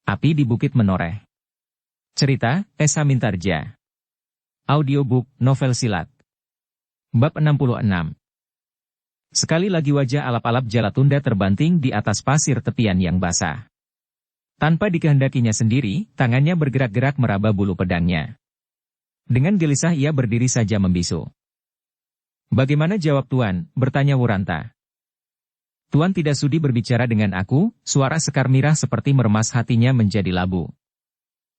Api di Bukit Menoreh. Cerita, Esa Mintarja. Audiobook, novel silat. Bab 66. Sekali lagi wajah alap-alap Jalatunda terbanting di atas pasir tepian yang basah. Tanpa dikehendakinya sendiri, tangannya bergerak-gerak meraba bulu pedangnya. Dengan gelisah ia berdiri saja membisu. "Bagaimana jawab Tuan?" bertanya Wuranta. "Tuan tidak sudi berbicara dengan aku," suara Sekar Mirah seperti meremas hatinya menjadi labu.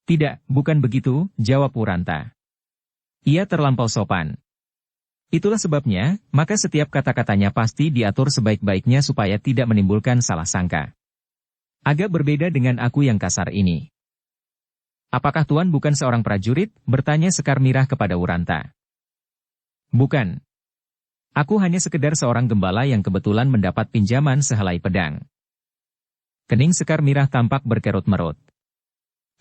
"Tidak, bukan begitu," jawab Wuranta. Ia terlampau sopan. Itulah sebabnya, maka setiap kata-katanya pasti diatur sebaik-baiknya supaya tidak menimbulkan salah sangka. Agak berbeda dengan aku yang kasar ini. "Apakah Tuan bukan seorang prajurit?" bertanya Sekar Mirah kepada Wuranta. "Bukan. Aku hanya sekedar seorang gembala yang kebetulan mendapat pinjaman sehelai pedang." Kening Sekar Mirah tampak berkerut-merut.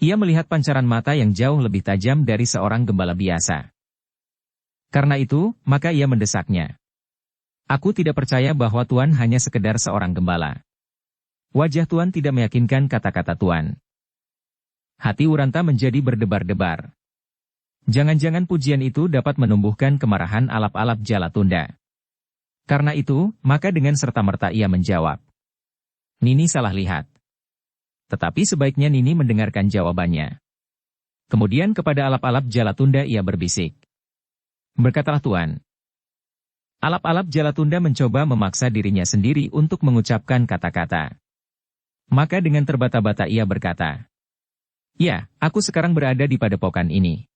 Ia melihat pancaran mata yang jauh lebih tajam dari seorang gembala biasa. Karena itu, maka ia mendesaknya. "Aku tidak percaya bahwa Tuan hanya sekedar seorang gembala. Wajah Tuan tidak meyakinkan kata-kata Tuan." Hati Wuranta menjadi berdebar-debar. Jangan-jangan pujian itu dapat menumbuhkan kemarahan alap-alap Jalatunda. Karena itu, maka dengan serta-merta ia menjawab. "Nini salah lihat." Tetapi sebaiknya Nini mendengarkan jawabannya. Kemudian kepada alap-alap Jalatunda ia berbisik. "Berkatalah Tuan." Alap-alap Jalatunda mencoba memaksa dirinya sendiri untuk mengucapkan kata-kata. Maka dengan terbata-bata ia berkata, "Ya, aku sekarang berada di padepokan ini."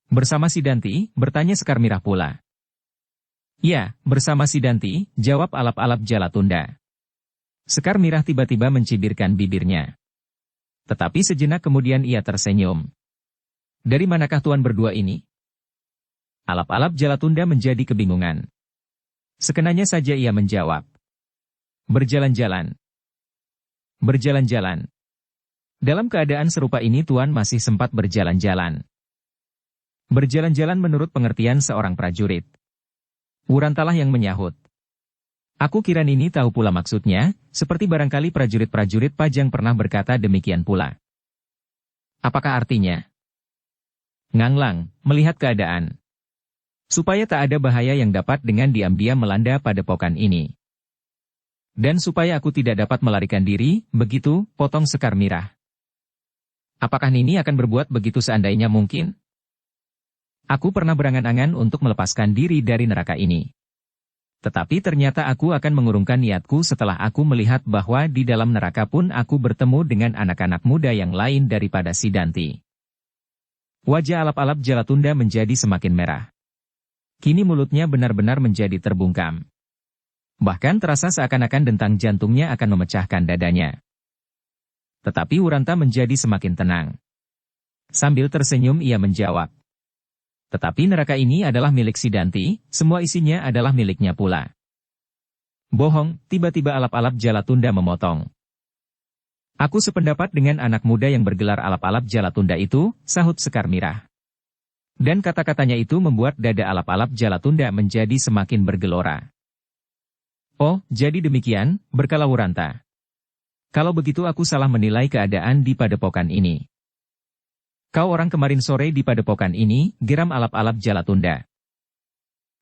"Bersama Sidanti?" bertanya Sekar Mirah pula. "Ya, bersama Sidanti," jawab alap-alap Jalatunda. Sekar Mirah tiba-tiba mencibirkan bibirnya. Tetapi sejenak kemudian ia tersenyum. "Dari manakah Tuan berdua ini?" Alap-alap Jalatunda menjadi kebingungan. Sekenanya saja ia menjawab. "Berjalan-jalan." "Berjalan-jalan. Dalam keadaan serupa ini Tuan masih sempat berjalan-jalan." "Berjalan-jalan menurut pengertian seorang prajurit." Wurantalah yang menyahut. "Aku kira Nini tahu pula maksudnya, seperti barangkali prajurit-prajurit Pajang pernah berkata demikian pula." "Apakah artinya?" "Nganglang, melihat keadaan. Supaya tak ada bahaya yang dapat dengan diam-diam melanda padepokan ini. Dan supaya aku tidak dapat melarikan diri, begitu," potong Sekar Mirah. "Apakah Nini akan berbuat begitu seandainya mungkin? Aku pernah berangan-angan untuk melepaskan diri dari neraka ini. Tetapi ternyata aku akan mengurungkan niatku setelah aku melihat bahwa di dalam neraka pun aku bertemu dengan anak-anak muda yang lain daripada Sidanti." Wajah alap-alap Jalatunda menjadi semakin merah. Kini mulutnya benar-benar menjadi terbungkam. Bahkan terasa seakan-akan dentang jantungnya akan memecahkan dadanya. Tetapi Wuranta menjadi semakin tenang. Sambil tersenyum ia menjawab. "Tetapi neraka ini adalah milik Sidanti, semua isinya adalah miliknya pula." "Bohong," tiba-tiba alap-alap Jalatunda memotong. "Aku sependapat dengan anak muda yang bergelar alap-alap Jalatunda itu," sahut Sekar Mirah. Dan kata-katanya itu membuat dada alap-alap Jalatunda menjadi semakin bergelora. "Oh, jadi demikian," berkala Wuranta. "Kalau begitu aku salah menilai keadaan di padepokan ini." "Kau orang kemarin sore di padepokan ini," geram alap-alap Jalatunda.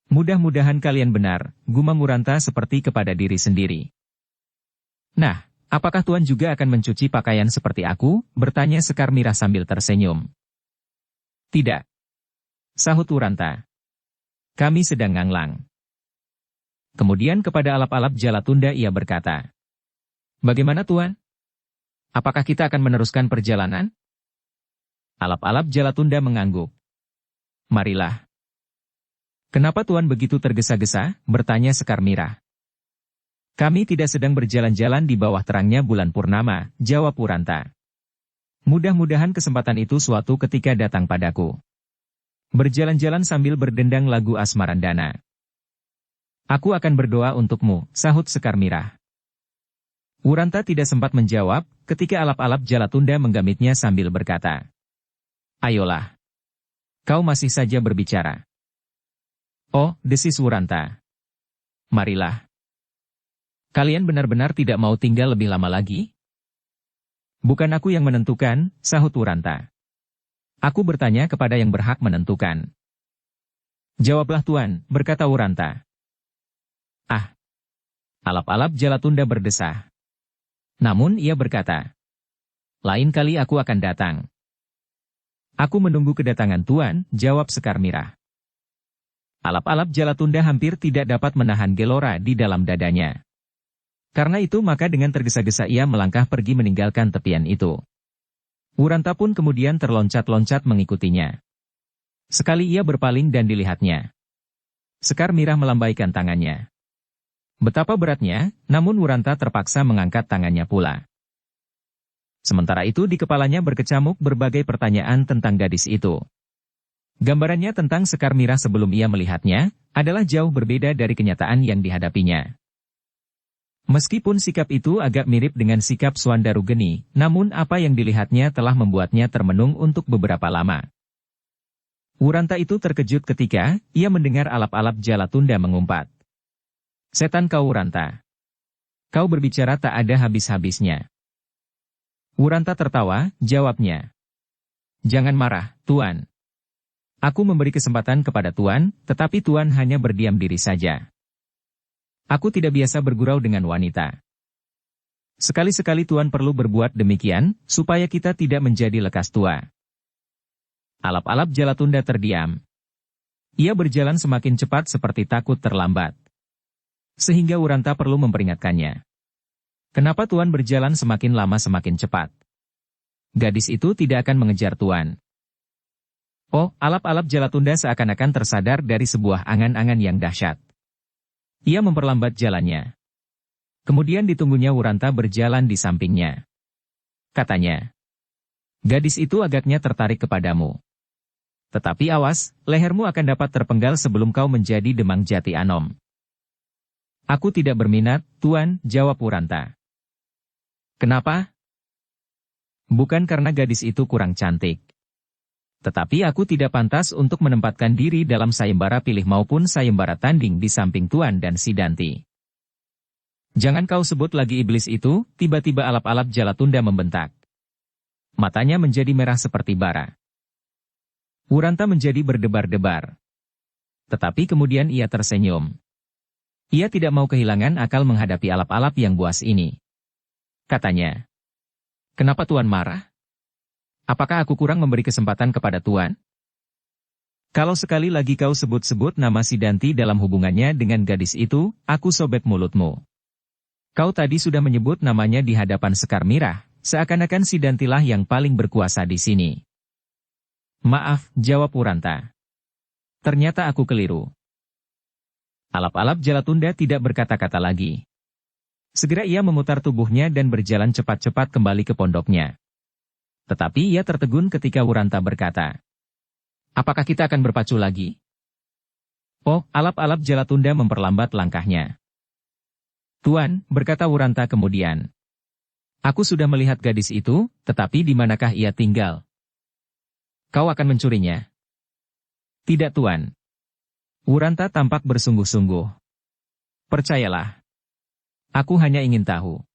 "Mudah-mudahan kalian benar," gumam Wuranta seperti kepada diri sendiri. "Nah, apakah Tuan juga akan mencuci pakaian seperti aku?" bertanya Sekar Mirah sambil tersenyum. "Tidak," sahut Wuranta. "Kami sedang nganglang." Kemudian kepada alap-alap Jalatunda ia berkata, "Bagaimana Tuan? Apakah kita akan meneruskan perjalanan?" Alap-alap Jalatunda mengangguk. "Marilah." "Kenapa Tuan begitu tergesa-gesa?" bertanya Sekar Mirah. "Kami tidak sedang berjalan-jalan di bawah terangnya bulan purnama," jawab Wuranta. "Mudah-mudahan kesempatan itu suatu ketika datang padaku. Berjalan-jalan sambil berdendang lagu Asmarandana." "Aku akan berdoa untukmu," sahut Sekar Mirah. Wuranta tidak sempat menjawab, ketika alap-alap Jalatunda menggamitnya sambil berkata, "Ayolah. Kau masih saja berbicara." "Oh," desis Wuranta. "Marilah. Kalian benar-benar tidak mau tinggal lebih lama lagi?" Bukan aku yang menentukan, sahut Wuranta. Aku bertanya kepada yang berhak menentukan. Jawablah Tuan, berkata Wuranta. Ah! Alap-alap Jalatunda berdesah. Namun ia berkata, lain kali aku akan datang. Aku menunggu kedatangan Tuan, jawab Sekar Mirah. Alap-alap Jalatunda hampir tidak dapat menahan gelora di dalam dadanya. Karena itu maka dengan tergesa-gesa ia melangkah pergi meninggalkan tepian itu. Wuranta pun kemudian terloncat-loncat mengikutinya. Sekali ia berpaling dan dilihatnya. Sekar Mirah melambaikan tangannya. Betapa beratnya, namun Wuranta terpaksa mengangkat tangannya pula. Sementara itu di kepalanya berkecamuk berbagai pertanyaan tentang gadis itu. Gambarannya tentang Sekar Mirah sebelum ia melihatnya, adalah jauh berbeda dari kenyataan yang dihadapinya. Meskipun sikap itu agak mirip dengan sikap Suandaru Geni, namun apa yang dilihatnya telah membuatnya termenung untuk beberapa lama. Wuranta itu terkejut ketika ia mendengar alap-alap Jalatunda mengumpat. Setan kau Wuranta. Kau berbicara tak ada habis-habisnya. Wuranta tertawa, jawabnya. Jangan marah, Tuan. Aku memberi kesempatan kepada Tuan, tetapi Tuan hanya berdiam diri saja. Aku tidak biasa bergurau dengan wanita. Sekali-sekali Tuan perlu berbuat demikian, supaya kita tidak menjadi lekas tua. Alap-alap Jalatunda terdiam. Ia berjalan semakin cepat seperti takut terlambat. Sehingga Wuranta perlu memperingatkannya. Kenapa Tuan berjalan semakin lama semakin cepat? Gadis itu tidak akan mengejar Tuan. Oh, alap-alap Jalatunda seakan-akan tersadar dari sebuah angan-angan yang dahsyat. Ia memperlambat jalannya. Kemudian ditunggunya Wuranta berjalan di sampingnya. Katanya, gadis itu agaknya tertarik kepadamu. Tetapi awas, lehermu akan dapat terpenggal sebelum kau menjadi Demang Jati Anom. Aku tidak berminat, Tuan, jawab Wuranta. Kenapa? Bukan karena gadis itu kurang cantik. Tetapi aku tidak pantas untuk menempatkan diri dalam sayembara pilih maupun sayembara tanding di samping Tuan dan Sidanti. Jangan kau sebut lagi iblis itu, tiba-tiba alap-alap Jalatunda membentak. Matanya menjadi merah seperti bara. Wuranta menjadi berdebar-debar. Tetapi kemudian ia tersenyum. Ia tidak mau kehilangan akal menghadapi alap-alap yang buas ini. Katanya, kenapa Tuan marah? Apakah aku kurang memberi kesempatan kepada Tuan? Kalau sekali lagi kau sebut-sebut nama Sidanti dalam hubungannya dengan gadis itu, aku sobek mulutmu. Kau tadi sudah menyebut namanya di hadapan Sekar Mirah, seakan-akan Sidantilah yang paling berkuasa di sini. Maaf, jawab Wuranta. Ternyata aku keliru. Alap-alap Jalatunda tidak berkata-kata lagi. Segera ia memutar tubuhnya dan berjalan cepat-cepat kembali ke pondoknya. Tetapi ia tertegun ketika Wuranta berkata, apakah kita akan berpacu lagi? Oh, alap-alap Jalatunda memperlambat langkahnya. Tuan, berkata Wuranta kemudian. Aku sudah melihat gadis itu, tetapi di manakah ia tinggal? Kau akan mencurinya? Tidak Tuan. Wuranta tampak bersungguh-sungguh. Percayalah. Aku hanya ingin tahu.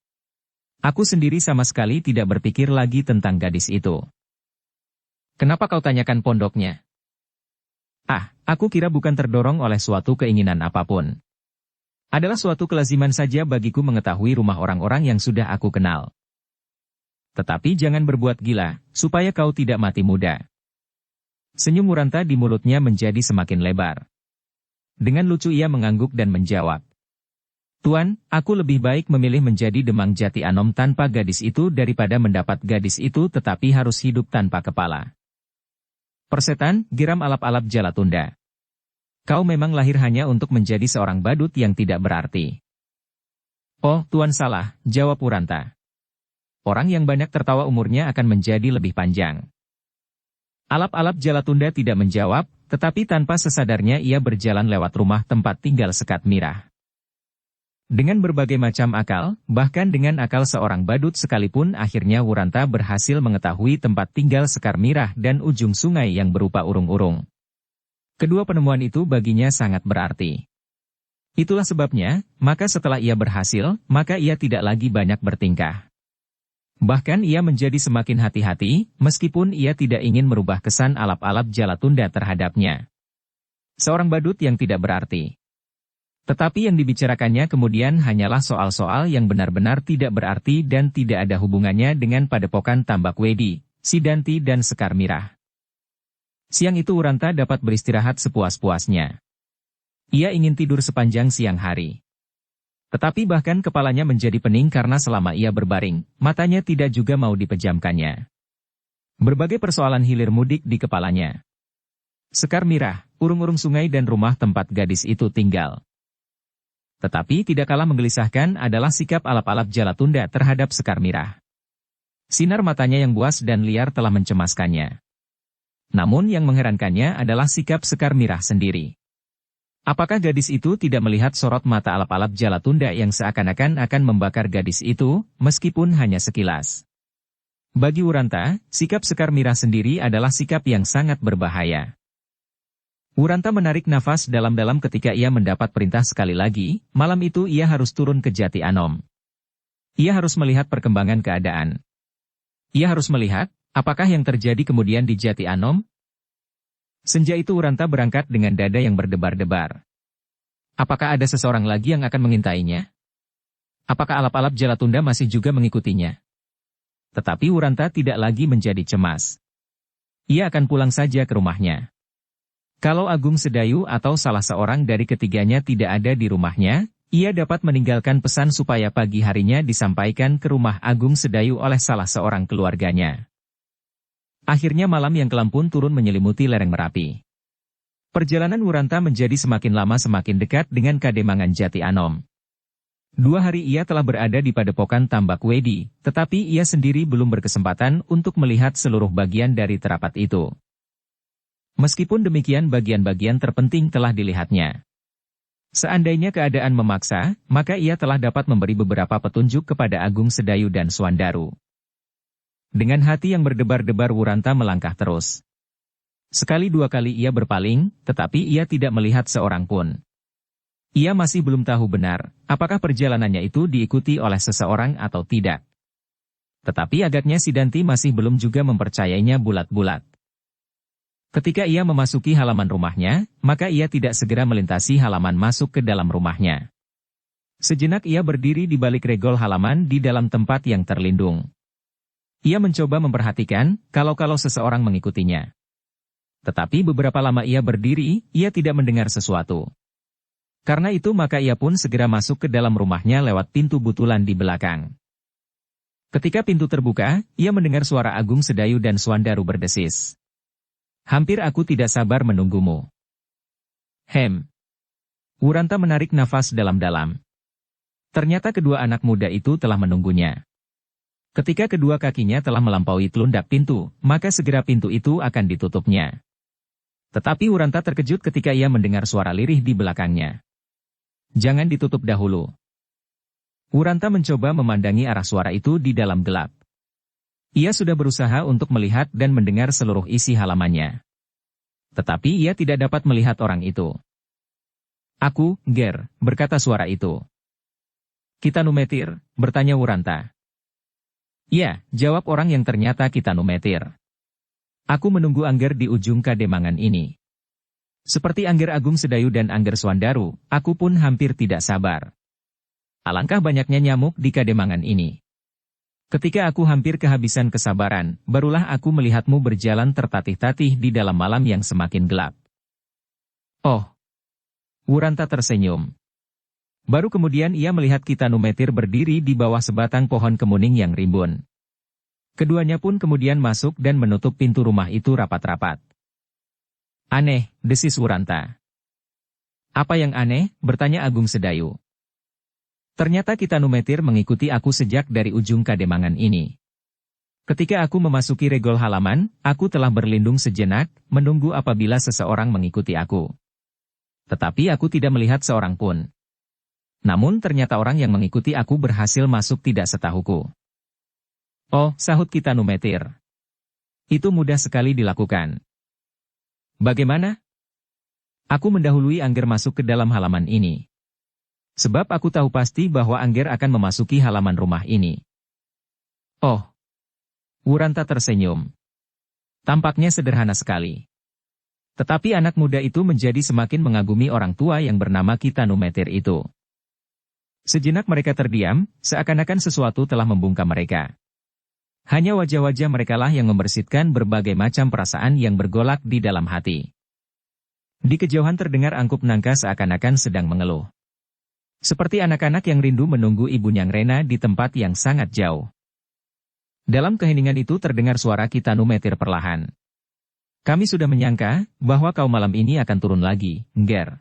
Aku sendiri sama sekali tidak berpikir lagi tentang gadis itu. Kenapa kau tanyakan pondoknya? Ah, aku kira bukan terdorong oleh suatu keinginan apapun. Adalah suatu kelaziman saja bagiku mengetahui rumah orang-orang yang sudah aku kenal. Tetapi jangan berbuat gila, supaya kau tidak mati muda. Senyum Wuranta di mulutnya menjadi semakin lebar. Dengan lucu ia mengangguk dan menjawab. Tuan, aku lebih baik memilih menjadi Demang Jati Anom tanpa gadis itu daripada mendapat gadis itu tetapi harus hidup tanpa kepala. Persetan, geram alap-alap Jalatunda. Kau memang lahir hanya untuk menjadi seorang badut yang tidak berarti. Oh, Tuan salah, jawab Wuranta. Orang yang banyak tertawa umurnya akan menjadi lebih panjang. Alap-alap Jalatunda tidak menjawab, tetapi tanpa sesadarnya ia berjalan lewat rumah tempat tinggal Sekar Mirah. Dengan berbagai macam akal, bahkan dengan akal seorang badut sekalipun akhirnya Wuranta berhasil mengetahui tempat tinggal Sekar Mirah dan ujung sungai yang berupa urung-urung. Kedua penemuan itu baginya sangat berarti. Itulah sebabnya, maka setelah ia berhasil, maka ia tidak lagi banyak bertingkah. Bahkan ia menjadi semakin hati-hati, meskipun ia tidak ingin merubah kesan alap-alap Jalatunda terhadapnya. Seorang badut yang tidak berarti. Tetapi yang dibicarakannya kemudian hanyalah soal-soal yang benar-benar tidak berarti dan tidak ada hubungannya dengan padepokan Tambak Wedi, Sidanti dan Sekar Mirah. Siang itu Uranta dapat beristirahat sepuas-puasnya. Ia ingin tidur sepanjang siang hari. Tetapi bahkan kepalanya menjadi pening karena selama ia berbaring, matanya tidak juga mau dipejamkannya. Berbagai persoalan hilir mudik di kepalanya. Sekar Mirah, urung-urung sungai dan rumah tempat gadis itu tinggal. Tetapi tidak kalah menggelisahkan adalah sikap alap-alap Jalatunda terhadap Sekar Mirah. Sinar matanya yang buas dan liar telah mencemaskannya. Namun yang mengherankannya adalah sikap Sekar Mirah sendiri. Apakah gadis itu tidak melihat sorot mata alap-alap Jalatunda yang seakan-akan akan membakar gadis itu, meskipun hanya sekilas? Bagi Uranta, sikap Sekar Mirah sendiri adalah sikap yang sangat berbahaya. Uranta menarik nafas dalam-dalam ketika ia mendapat perintah sekali lagi, malam itu ia harus turun ke Jati Anom. Ia harus melihat perkembangan keadaan. Ia harus melihat, apakah yang terjadi kemudian di Jati Anom? Senja itu Uranta berangkat dengan dada yang berdebar-debar. Apakah ada seseorang lagi yang akan mengintainya? Apakah alap-alap Jalatunda masih juga mengikutinya? Tetapi Uranta tidak lagi menjadi cemas. Ia akan pulang saja ke rumahnya. Kalau Agung Sedayu atau salah seorang dari ketiganya tidak ada di rumahnya, ia dapat meninggalkan pesan supaya pagi harinya disampaikan ke rumah Agung Sedayu oleh salah seorang keluarganya. Akhirnya malam yang kelam pun turun menyelimuti lereng Merapi. Perjalanan Uranta menjadi semakin lama semakin dekat dengan Kademangan Jati Anom. 2 hari ia telah berada di padepokan Tambak Wedi, tetapi ia sendiri belum berkesempatan untuk melihat seluruh bagian dari terapat itu. Meskipun demikian bagian-bagian terpenting telah dilihatnya. Seandainya keadaan memaksa, maka ia telah dapat memberi beberapa petunjuk kepada Agung Sedayu dan Suandaru. Dengan hati yang berdebar-debar Uranta melangkah terus. Sekali dua kali ia berpaling, tetapi ia tidak melihat seorang pun. Ia masih belum tahu benar, apakah perjalanannya itu diikuti oleh seseorang atau tidak. Tetapi agaknya Sidanti masih belum juga mempercayainya bulat-bulat. Ketika ia memasuki halaman rumahnya, maka ia tidak segera melintasi halaman masuk ke dalam rumahnya. Sejenak ia berdiri di balik regol halaman di dalam tempat yang terlindung. Ia mencoba memperhatikan, kalau seseorang mengikutinya. Tetapi beberapa lama ia berdiri, ia tidak mendengar sesuatu. Karena itu maka ia pun segera masuk ke dalam rumahnya lewat pintu butulan di belakang. Ketika pintu terbuka, ia mendengar suara Agung Sedayu dan Suandaru berdesis. Hampir aku tidak sabar menunggumu. Uranta menarik nafas dalam-dalam. Ternyata kedua anak muda itu telah menunggunya. Ketika kedua kakinya telah melampaui telundak pintu, maka segera pintu itu akan ditutupnya. Tetapi Uranta terkejut ketika ia mendengar suara lirih di belakangnya. Jangan ditutup dahulu. Uranta mencoba memandangi arah suara itu di dalam gelap. Ia sudah berusaha untuk melihat dan mendengar seluruh isi halamannya. Tetapi ia tidak dapat melihat orang itu. Aku, Ger, berkata suara itu. Kita Numetir, bertanya Uranta. Ya, jawab orang yang ternyata kita Numetir. Aku menunggu Angger di ujung Kademangan ini. Seperti Angger Agung Sedayu dan Angger Suandaru, aku pun hampir tidak sabar. Alangkah banyaknya nyamuk di Kademangan ini. Ketika aku hampir kehabisan kesabaran, barulah aku melihatmu berjalan tertatih-tatih di dalam malam yang semakin gelap. Oh! Uranta tersenyum. Baru kemudian ia melihat kita Numetir berdiri di bawah sebatang pohon kemuning yang rimbun. Keduanya pun kemudian masuk dan menutup pintu rumah itu rapat-rapat. Aneh, desis Uranta. Apa yang aneh? Bertanya Agung Sedayu. Ternyata kita Numetir mengikuti aku sejak dari ujung Kademangan ini. Ketika aku memasuki regol halaman, aku telah berlindung sejenak, menunggu apabila seseorang mengikuti aku. Tetapi aku tidak melihat seorang pun. Namun ternyata orang yang mengikuti aku berhasil masuk tidak setahuku. Oh, sahut kita Numetir. Itu mudah sekali dilakukan. Bagaimana? Aku mendahului Angger masuk ke dalam halaman ini. Sebab aku tahu pasti bahwa Angger akan memasuki halaman rumah ini. Oh, Wuranta tersenyum. Tampaknya sederhana sekali. Tetapi anak muda itu menjadi semakin mengagumi orang tua yang bernama Kitanumetir itu. Sejenak mereka terdiam, seakan-akan sesuatu telah membungkam mereka. Hanya wajah-wajah merekalah yang membersihkan berbagai macam perasaan yang bergolak di dalam hati. Di kejauhan terdengar angkup nangka seakan-akan sedang mengeluh. Seperti anak-anak yang rindu menunggu ibunya Rena di tempat yang sangat jauh. Dalam keheningan itu terdengar suara Kitanumetir perlahan. Kami sudah menyangka bahwa kau malam ini akan turun lagi, Nger.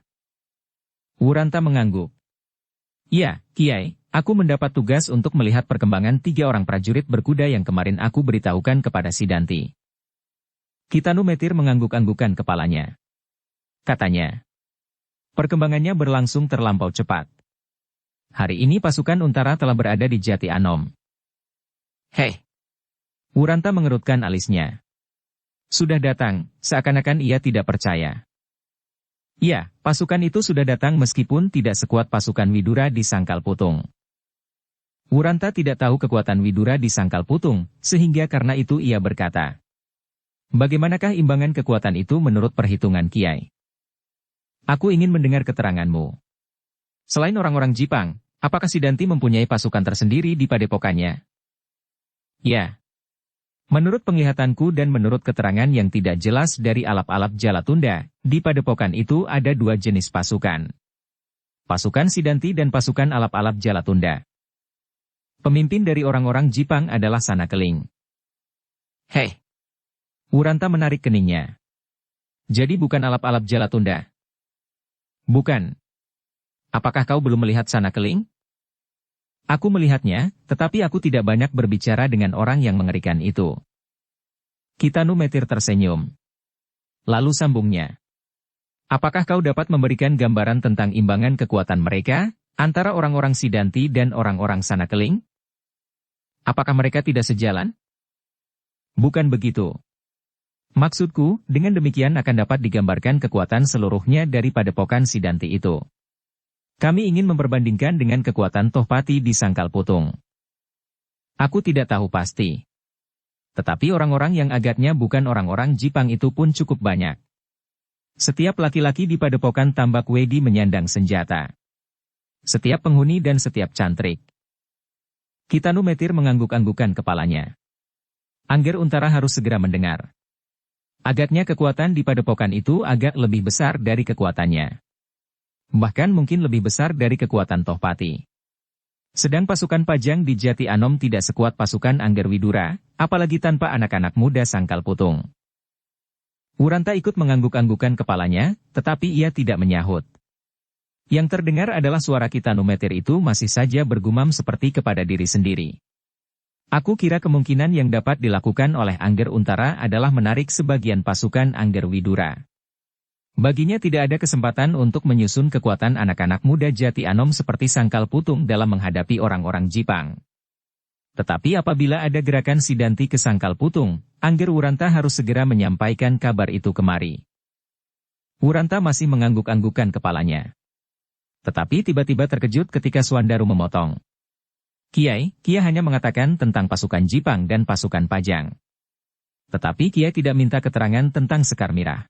Wuranta mengangguk. Ya, Kiai, aku mendapat tugas untuk melihat perkembangan 3 orang prajurit berkuda yang kemarin aku beritahukan kepada Sidanti. Kitanumetir mengangguk-anggukan kepalanya. Katanya, perkembangannya berlangsung terlampau cepat. Hari ini pasukan Untara telah berada di Jati Anom. Hei! Wuranta mengerutkan alisnya. Sudah datang, seakan-akan ia tidak percaya. Ya, pasukan itu sudah datang meskipun tidak sekuat pasukan Widura di Sangkal Putung. Wuranta tidak tahu kekuatan Widura di Sangkal Putung, sehingga karena itu ia berkata, bagaimanakah imbangan kekuatan itu menurut perhitungan Kiai? Aku ingin mendengar keteranganmu. Selain orang-orang Jipang, apakah Sidanti mempunyai pasukan tersendiri di padepokannya? Ya. Menurut penglihatanku dan menurut keterangan yang tidak jelas dari alap-alap Jalatunda, di padepokan itu ada 2 jenis pasukan. Pasukan Sidanti dan pasukan alap-alap Jalatunda. Pemimpin dari orang-orang Jipang adalah Sanakeling. Hei! Wuranta menarik keningnya. Jadi bukan alap-alap Jalatunda? Bukan. Apakah kau belum melihat Sanakeling? Aku melihatnya, tetapi aku tidak banyak berbicara dengan orang yang mengerikan itu. Kitanumetir tersenyum. Lalu sambungnya. Apakah kau dapat memberikan gambaran tentang imbangan kekuatan mereka, antara orang-orang Sidanti dan orang-orang Sanakeling? Apakah mereka tidak sejalan? Bukan begitu. Maksudku, dengan demikian akan dapat digambarkan kekuatan seluruhnya dari padepokan Sidanti itu. Kami ingin memperbandingkan dengan kekuatan Tohpati di Sangkal Putung. Aku tidak tahu pasti. Tetapi orang-orang yang agaknya bukan orang-orang Jipang itu pun cukup banyak. Setiap laki-laki di padepokan Tambak Wedi menyandang senjata. Setiap penghuni dan setiap cantrik. Kitanumetir mengangguk-anggukan kepalanya. Angger Untara harus segera mendengar. Agaknya kekuatan di padepokan itu agak lebih besar dari kekuatannya. Bahkan mungkin lebih besar dari kekuatan Tohpati. Sedang pasukan Pajang di Jati Anom tidak sekuat pasukan Angger Widura, apalagi tanpa anak-anak muda Sangkal Putung. Wuranta ikut mengangguk-anggukan kepalanya, tetapi ia tidak menyahut. Yang terdengar adalah suara Kitanumetir itu masih saja bergumam seperti kepada diri sendiri. Aku kira kemungkinan yang dapat dilakukan oleh Angger Untara adalah menarik sebagian pasukan Angger Widura. Baginya tidak ada kesempatan untuk menyusun kekuatan anak-anak muda Jati Anom seperti Sangkal Putung dalam menghadapi orang-orang Jipang. Tetapi apabila ada gerakan Sidanti ke Sangkal Putung, Angger Wuranta harus segera menyampaikan kabar itu kemari. Wuranta masih mengangguk-anggukan kepalanya. Tetapi tiba-tiba terkejut ketika Suandaru memotong. Kiai hanya mengatakan tentang pasukan Jipang dan pasukan Pajang. Tetapi Kiai tidak minta keterangan tentang Sekar Mirah.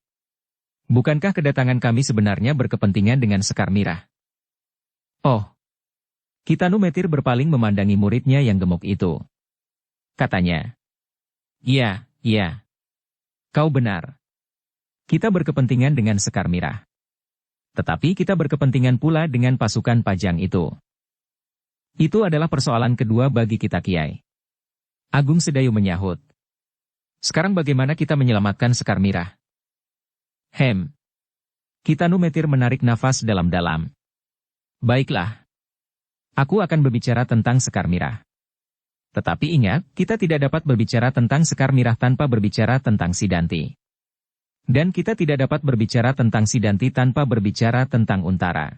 Bukankah kedatangan kami sebenarnya berkepentingan dengan Sekar Mirah? Oh. Kitanumetir berpaling memandangi muridnya yang gemuk itu. Katanya. Iya. Kau benar. Kita berkepentingan dengan Sekar Mirah. Tetapi kita berkepentingan pula dengan pasukan Pajang itu. Itu adalah persoalan kedua bagi kita Kiai. Agung Sedayu menyahut. Sekarang bagaimana kita menyelamatkan Sekar Mirah? Kitanumetir menarik nafas dalam-dalam. Baiklah. Aku akan berbicara tentang Sekar Mirah. Tetapi ingat, kita tidak dapat berbicara tentang Sekar Mirah tanpa berbicara tentang Sidanti. Dan kita tidak dapat berbicara tentang Sidanti tanpa berbicara tentang Untara.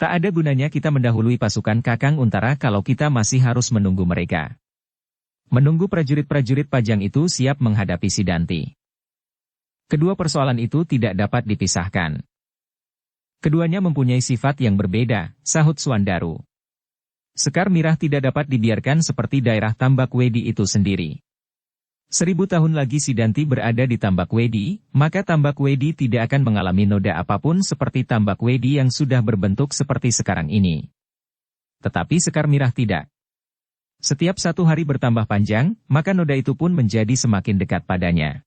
Tak ada gunanya kita mendahului pasukan Kakang Untara kalau kita masih harus menunggu mereka. Menunggu prajurit-prajurit Pajang itu siap menghadapi Sidanti. Kedua persoalan itu tidak dapat dipisahkan. Keduanya mempunyai sifat yang berbeda, sahut Suandaru. Sekar Mirah tidak dapat dibiarkan seperti daerah Tambak Wedi itu sendiri. 1000 tahun lagi Sidanti berada di Tambak Wedi, maka Tambak Wedi tidak akan mengalami noda apapun seperti Tambak Wedi yang sudah berbentuk seperti sekarang ini. Tetapi Sekar Mirah tidak. Setiap 1 hari bertambah panjang, maka noda itu pun menjadi semakin dekat padanya.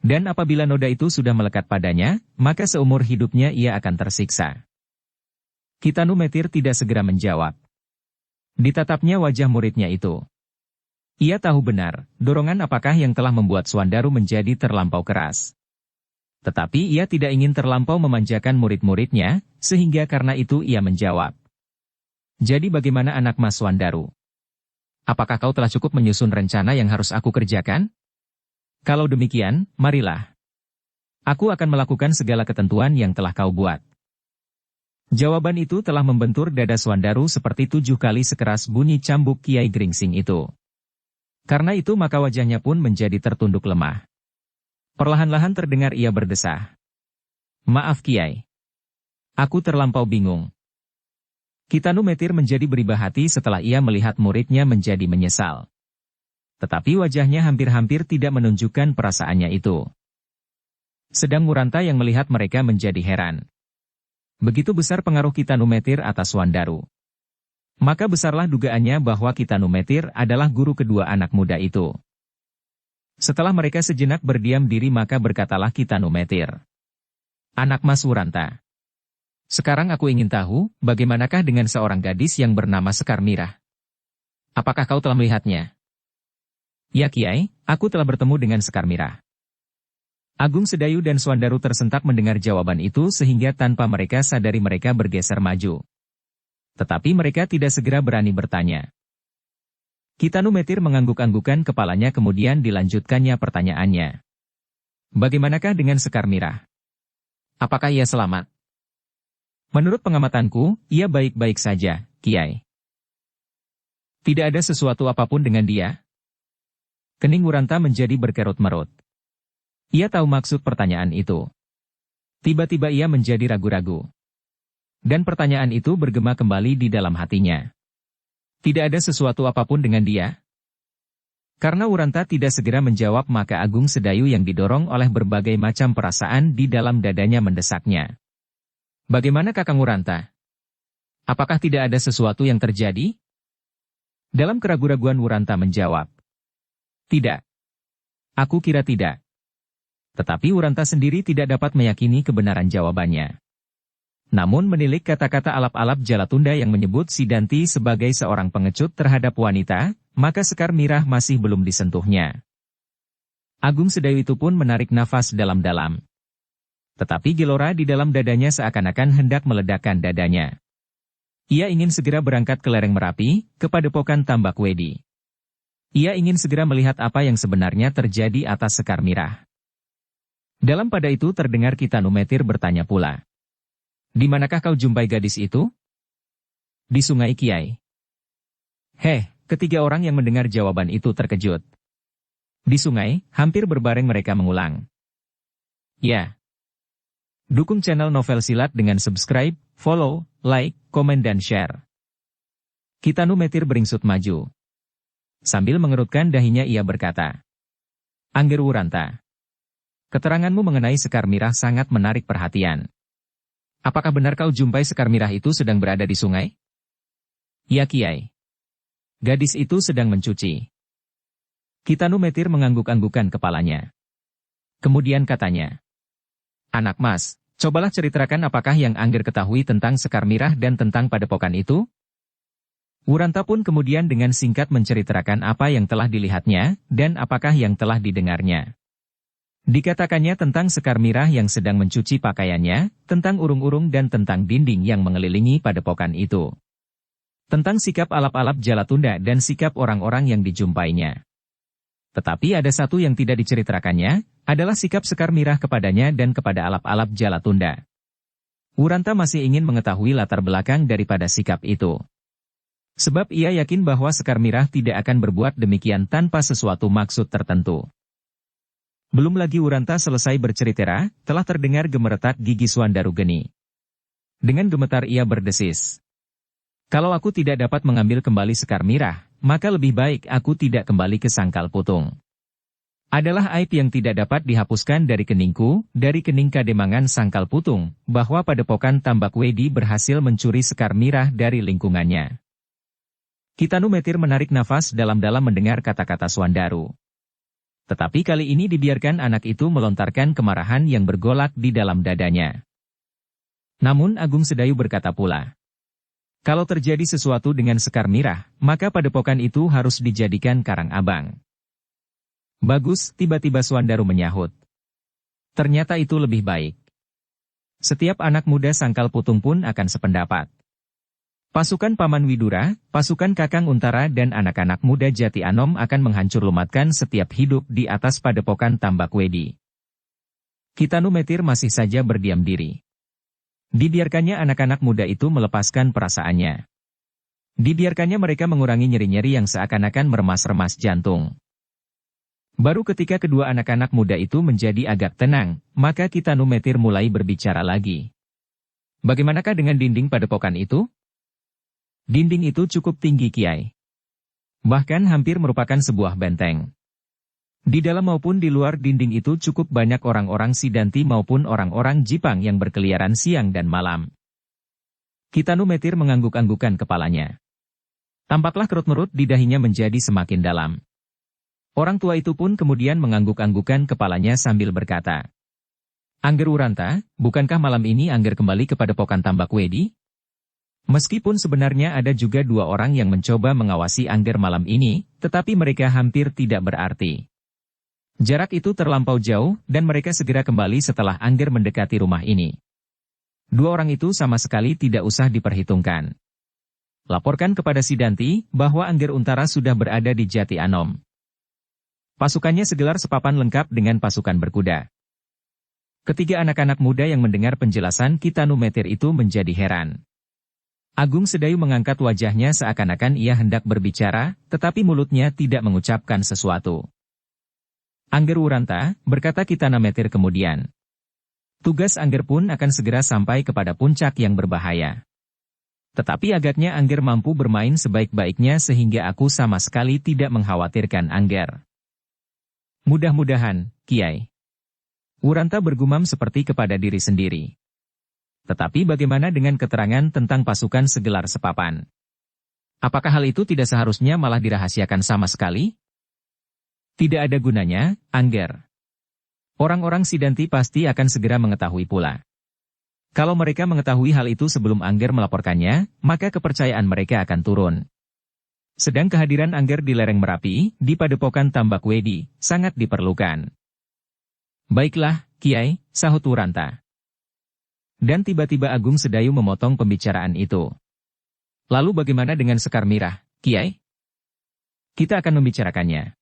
Dan apabila noda itu sudah melekat padanya, maka seumur hidupnya ia akan tersiksa. Kitanumetir tidak segera menjawab. Ditatapnya wajah muridnya itu. Ia tahu benar, dorongan apakah yang telah membuat Swandaru menjadi terlampau keras. Tetapi ia tidak ingin terlampau memanjakan murid-muridnya, sehingga karena itu ia menjawab. Jadi bagaimana anak Mas Swandaru? Apakah kau telah cukup menyusun rencana yang harus aku kerjakan? Kalau demikian, marilah. Aku akan melakukan segala ketentuan yang telah kau buat. Jawaban itu telah membentur dada Swandaru seperti 7 kali sekeras bunyi cambuk Kiai Gringsing itu. Karena itu maka wajahnya pun menjadi tertunduk lemah. Perlahan-lahan terdengar ia berdesah. Maaf Kiai. Aku terlampau bingung. Kitanumetir menjadi beribah hati setelah ia melihat muridnya menjadi menyesal. Tetapi wajahnya hampir-hampir tidak menunjukkan perasaannya itu. Sedang Muranta yang melihat mereka menjadi heran. Begitu besar pengaruh Kitanumetir atas Swandaru. Maka besarlah dugaannya bahwa Kitanumetir adalah guru kedua anak muda itu. Setelah mereka sejenak berdiam diri maka berkatalah Kitanumetir. Anak Mas Wuranta. Sekarang aku ingin tahu, bagaimanakah dengan seorang gadis yang bernama Sekar Mirah? Apakah kau telah melihatnya? Ya Kiai, aku telah bertemu dengan Sekar Mirah. Agung Sedayu dan Swandaru tersentak mendengar jawaban itu sehingga tanpa mereka sadari mereka bergeser maju. Tetapi mereka tidak segera berani bertanya. Kitanumetir mengangguk-anggukan kepalanya kemudian dilanjutkannya pertanyaannya. Bagaimanakah dengan Sekar Mirah? Apakah ia selamat? Menurut pengamatanku, ia baik-baik saja, Kiai. Tidak ada sesuatu apapun dengan dia? Kening Wuranta menjadi berkerut-merut. Ia tahu maksud pertanyaan itu. Tiba-tiba ia menjadi ragu-ragu. Dan pertanyaan itu bergema kembali di dalam hatinya. Tidak ada sesuatu apapun dengan dia? Karena Wuranta tidak segera menjawab maka Agung Sedayu yang didorong oleh berbagai macam perasaan di dalam dadanya mendesaknya. Bagaimana Kakang Wuranta? Apakah tidak ada sesuatu yang terjadi? Dalam keraguan-raguan Wuranta menjawab. Tidak. Aku kira tidak. Tetapi Wuranta sendiri tidak dapat meyakini kebenaran jawabannya. Namun menilik kata-kata alap-alap Jalatunda yang menyebut Sidanti sebagai seorang pengecut terhadap wanita, maka Sekar Mirah masih belum disentuhnya. Agung Sedayu itu pun menarik nafas dalam-dalam. Tetapi gelora di dalam dadanya seakan-akan hendak meledakkan dadanya. Ia ingin segera berangkat ke lereng Merapi, ke padepokan Tambak Wedi. Ia ingin segera melihat apa yang sebenarnya terjadi atas Sekar Mirah. Dalam pada itu terdengar Kitanumetir bertanya pula. Di manakah kau jumpai gadis itu? Di sungai Kiai. Ketiga orang yang mendengar jawaban itu terkejut. Di sungai, hampir berbareng mereka mengulang. Ya. Dukung channel Novel Silat dengan subscribe, follow, like, komen dan share. Kitanumetir beringsut maju. Sambil mengerutkan dahinya ia berkata. Angger Wuranta. Keteranganmu mengenai Sekar Mirah sangat menarik perhatian. Apakah benar kau jumpai Sekar Mirah itu sedang berada di sungai? Ya Kiai. Gadis itu sedang mencuci. Kitanumetir mengangguk-anggukan kepalanya. Kemudian katanya. Anak Mas, cobalah ceritakan apakah yang Angger ketahui tentang Sekar Mirah dan tentang padepokan itu? Wuranta pun kemudian dengan singkat menceritakan apa yang telah dilihatnya, dan apakah yang telah didengarnya. Dikatakannya tentang Sekar Mirah yang sedang mencuci pakaiannya, tentang urung-urung dan tentang dinding yang mengelilingi padepokan itu. Tentang sikap alap-alap Jalatunda dan sikap orang-orang yang dijumpainya. Tetapi ada satu yang tidak diceritakannya, adalah sikap Sekar Mirah kepadanya dan kepada alap-alap Jalatunda. Wuranta masih ingin mengetahui latar belakang daripada sikap itu. Sebab ia yakin bahwa Sekar Mirah tidak akan berbuat demikian tanpa sesuatu maksud tertentu. Belum lagi Wuranta selesai bercerita, telah terdengar gemeretak gigi Swandaru Geni. Dengan gemetar ia berdesis. Kalau aku tidak dapat mengambil kembali Sekar Mirah, maka lebih baik aku tidak kembali ke Sangkal Putung. Adalah aib yang tidak dapat dihapuskan dari keningku, dari kening Kademangan Sangkal Putung, bahwa Padepokan Tambak Wedi berhasil mencuri Sekar Mirah dari lingkungannya. Kitanu Metir menarik nafas dalam-dalam mendengar kata-kata Suandaru. Tetapi kali ini dibiarkan anak itu melontarkan kemarahan yang bergolak di dalam dadanya. Namun Agung Sedayu berkata pula, kalau terjadi sesuatu dengan Sekar Mirah, maka Padepokan itu harus dijadikan karang abang. Bagus, tiba-tiba Suandaru menyahut. Ternyata itu lebih baik. Setiap anak muda Sangkal Putung pun akan sependapat. Pasukan Paman Widura, pasukan Kakang Untara dan anak-anak muda Jati Anom akan menghancur-lumatkan setiap hidup di atas Padepokan Tambak Wedi. Kitanu Metir masih saja berdiam diri. Dibiarkannya anak-anak muda itu melepaskan perasaannya. Dibiarkannya mereka mengurangi nyeri-nyeri yang seakan-akan meremas-remas jantung. Baru ketika kedua anak-anak muda itu menjadi agak tenang, maka Kitanu Metir mulai berbicara lagi. Bagaimanakah dengan dinding padepokan itu? Dinding itu cukup tinggi, Kiai. Bahkan hampir merupakan sebuah benteng. Di dalam maupun di luar dinding itu cukup banyak orang-orang Sidanti maupun orang-orang Jipang yang berkeliaran siang dan malam. Kitanu Metir mengangguk-anggukan kepalanya. Tampaklah kerut-merut di dahinya menjadi semakin dalam. Orang tua itu pun kemudian mengangguk-anggukan kepalanya sambil berkata, Angger Wuranta, bukankah malam ini Angger kembali ke Padepokan Tambak Wedi? Meskipun sebenarnya ada juga dua orang yang mencoba mengawasi Angger malam ini, tetapi mereka hampir tidak berarti. Jarak itu terlampau jauh, dan mereka segera kembali setelah Angger mendekati rumah ini. Dua orang itu sama sekali tidak usah diperhitungkan. Laporkan kepada Sidanti, bahwa Angger Untara sudah berada di Jati Anom. Pasukannya segelar sepapan lengkap dengan pasukan berkuda. Ketiga anak-anak muda yang mendengar penjelasan Kitanu Metir itu menjadi heran. Agung Sedayu mengangkat wajahnya seakan-akan ia hendak berbicara, tetapi mulutnya tidak mengucapkan sesuatu. Angger Wuranta, berkata Kitanu Metir kemudian. Tugas Angger pun akan segera sampai kepada puncak yang berbahaya. Tetapi agaknya Angger mampu bermain sebaik-baiknya sehingga aku sama sekali tidak mengkhawatirkan Angger. Mudah-mudahan, Kiai. Wuranta bergumam seperti kepada diri sendiri. Tetapi bagaimana dengan keterangan tentang pasukan segelar sepapan? Apakah hal itu tidak seharusnya malah dirahasiakan sama sekali? Tidak ada gunanya, Angger. Orang-orang Sidanti pasti akan segera mengetahui pula. Kalau mereka mengetahui hal itu sebelum Angger melaporkannya, maka kepercayaan mereka akan turun. Sedang kehadiran Angger di lereng Merapi, di Padepokan Tambak Wedi, sangat diperlukan. Baiklah, Kiai, sahut Wuranta. Dan tiba-tiba Agung Sedayu memotong pembicaraan itu. Lalu bagaimana dengan Sekar Mirah, Kiai? Kita akan membicarakannya.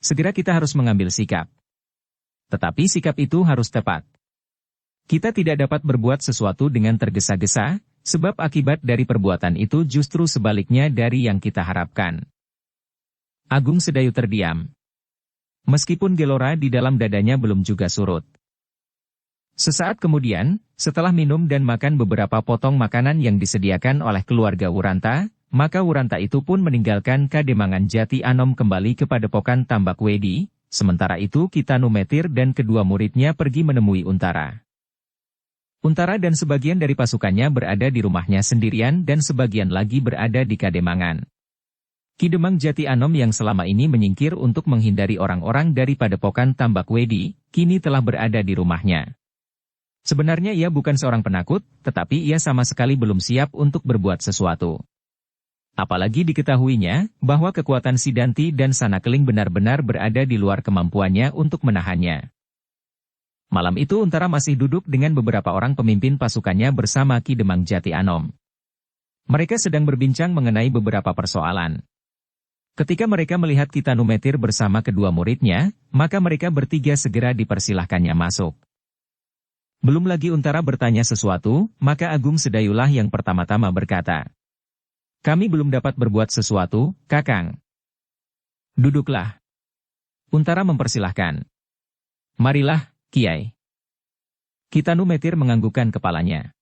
Segera kita harus mengambil sikap. Tetapi sikap itu harus tepat. Kita tidak dapat berbuat sesuatu dengan tergesa-gesa, sebab akibat dari perbuatan itu justru sebaliknya dari yang kita harapkan. Agung Sedayu terdiam. Meskipun gelora di dalam dadanya belum juga surut. Sesaat kemudian, setelah minum dan makan beberapa potong makanan yang disediakan oleh keluarga Wuranta, maka Wuranta itu pun meninggalkan Kademangan Jati Anom kembali ke Padepokan Tambak Wedi, sementara itu Kitanu Metir dan kedua muridnya pergi menemui Untara. Untara dan sebagian dari pasukannya berada di rumahnya sendirian dan sebagian lagi berada di Kademangan. Ki Demang Jati Anom yang selama ini menyingkir untuk menghindari orang-orang dari Padepokan Tambak Wedi, kini telah berada di rumahnya. Sebenarnya ia bukan seorang penakut, tetapi ia sama sekali belum siap untuk berbuat sesuatu. Apalagi diketahuinya, bahwa kekuatan Sidanti dan Sanakeling benar-benar berada di luar kemampuannya untuk menahannya. Malam itu Untara masih duduk dengan beberapa orang pemimpin pasukannya bersama Ki Demang Jati Anom. Mereka sedang berbincang mengenai beberapa persoalan. Ketika mereka melihat Kitanu Metir bersama kedua muridnya, maka mereka bertiga segera dipersilahkannya masuk. Belum lagi Untara bertanya sesuatu, maka Agung Sedayulah yang pertama-tama berkata, "Kami belum dapat berbuat sesuatu, Kakang." "Duduklah." Untara mempersilahkan. "Marilah, Kiai." Kitanu Metir menganggukkan kepalanya.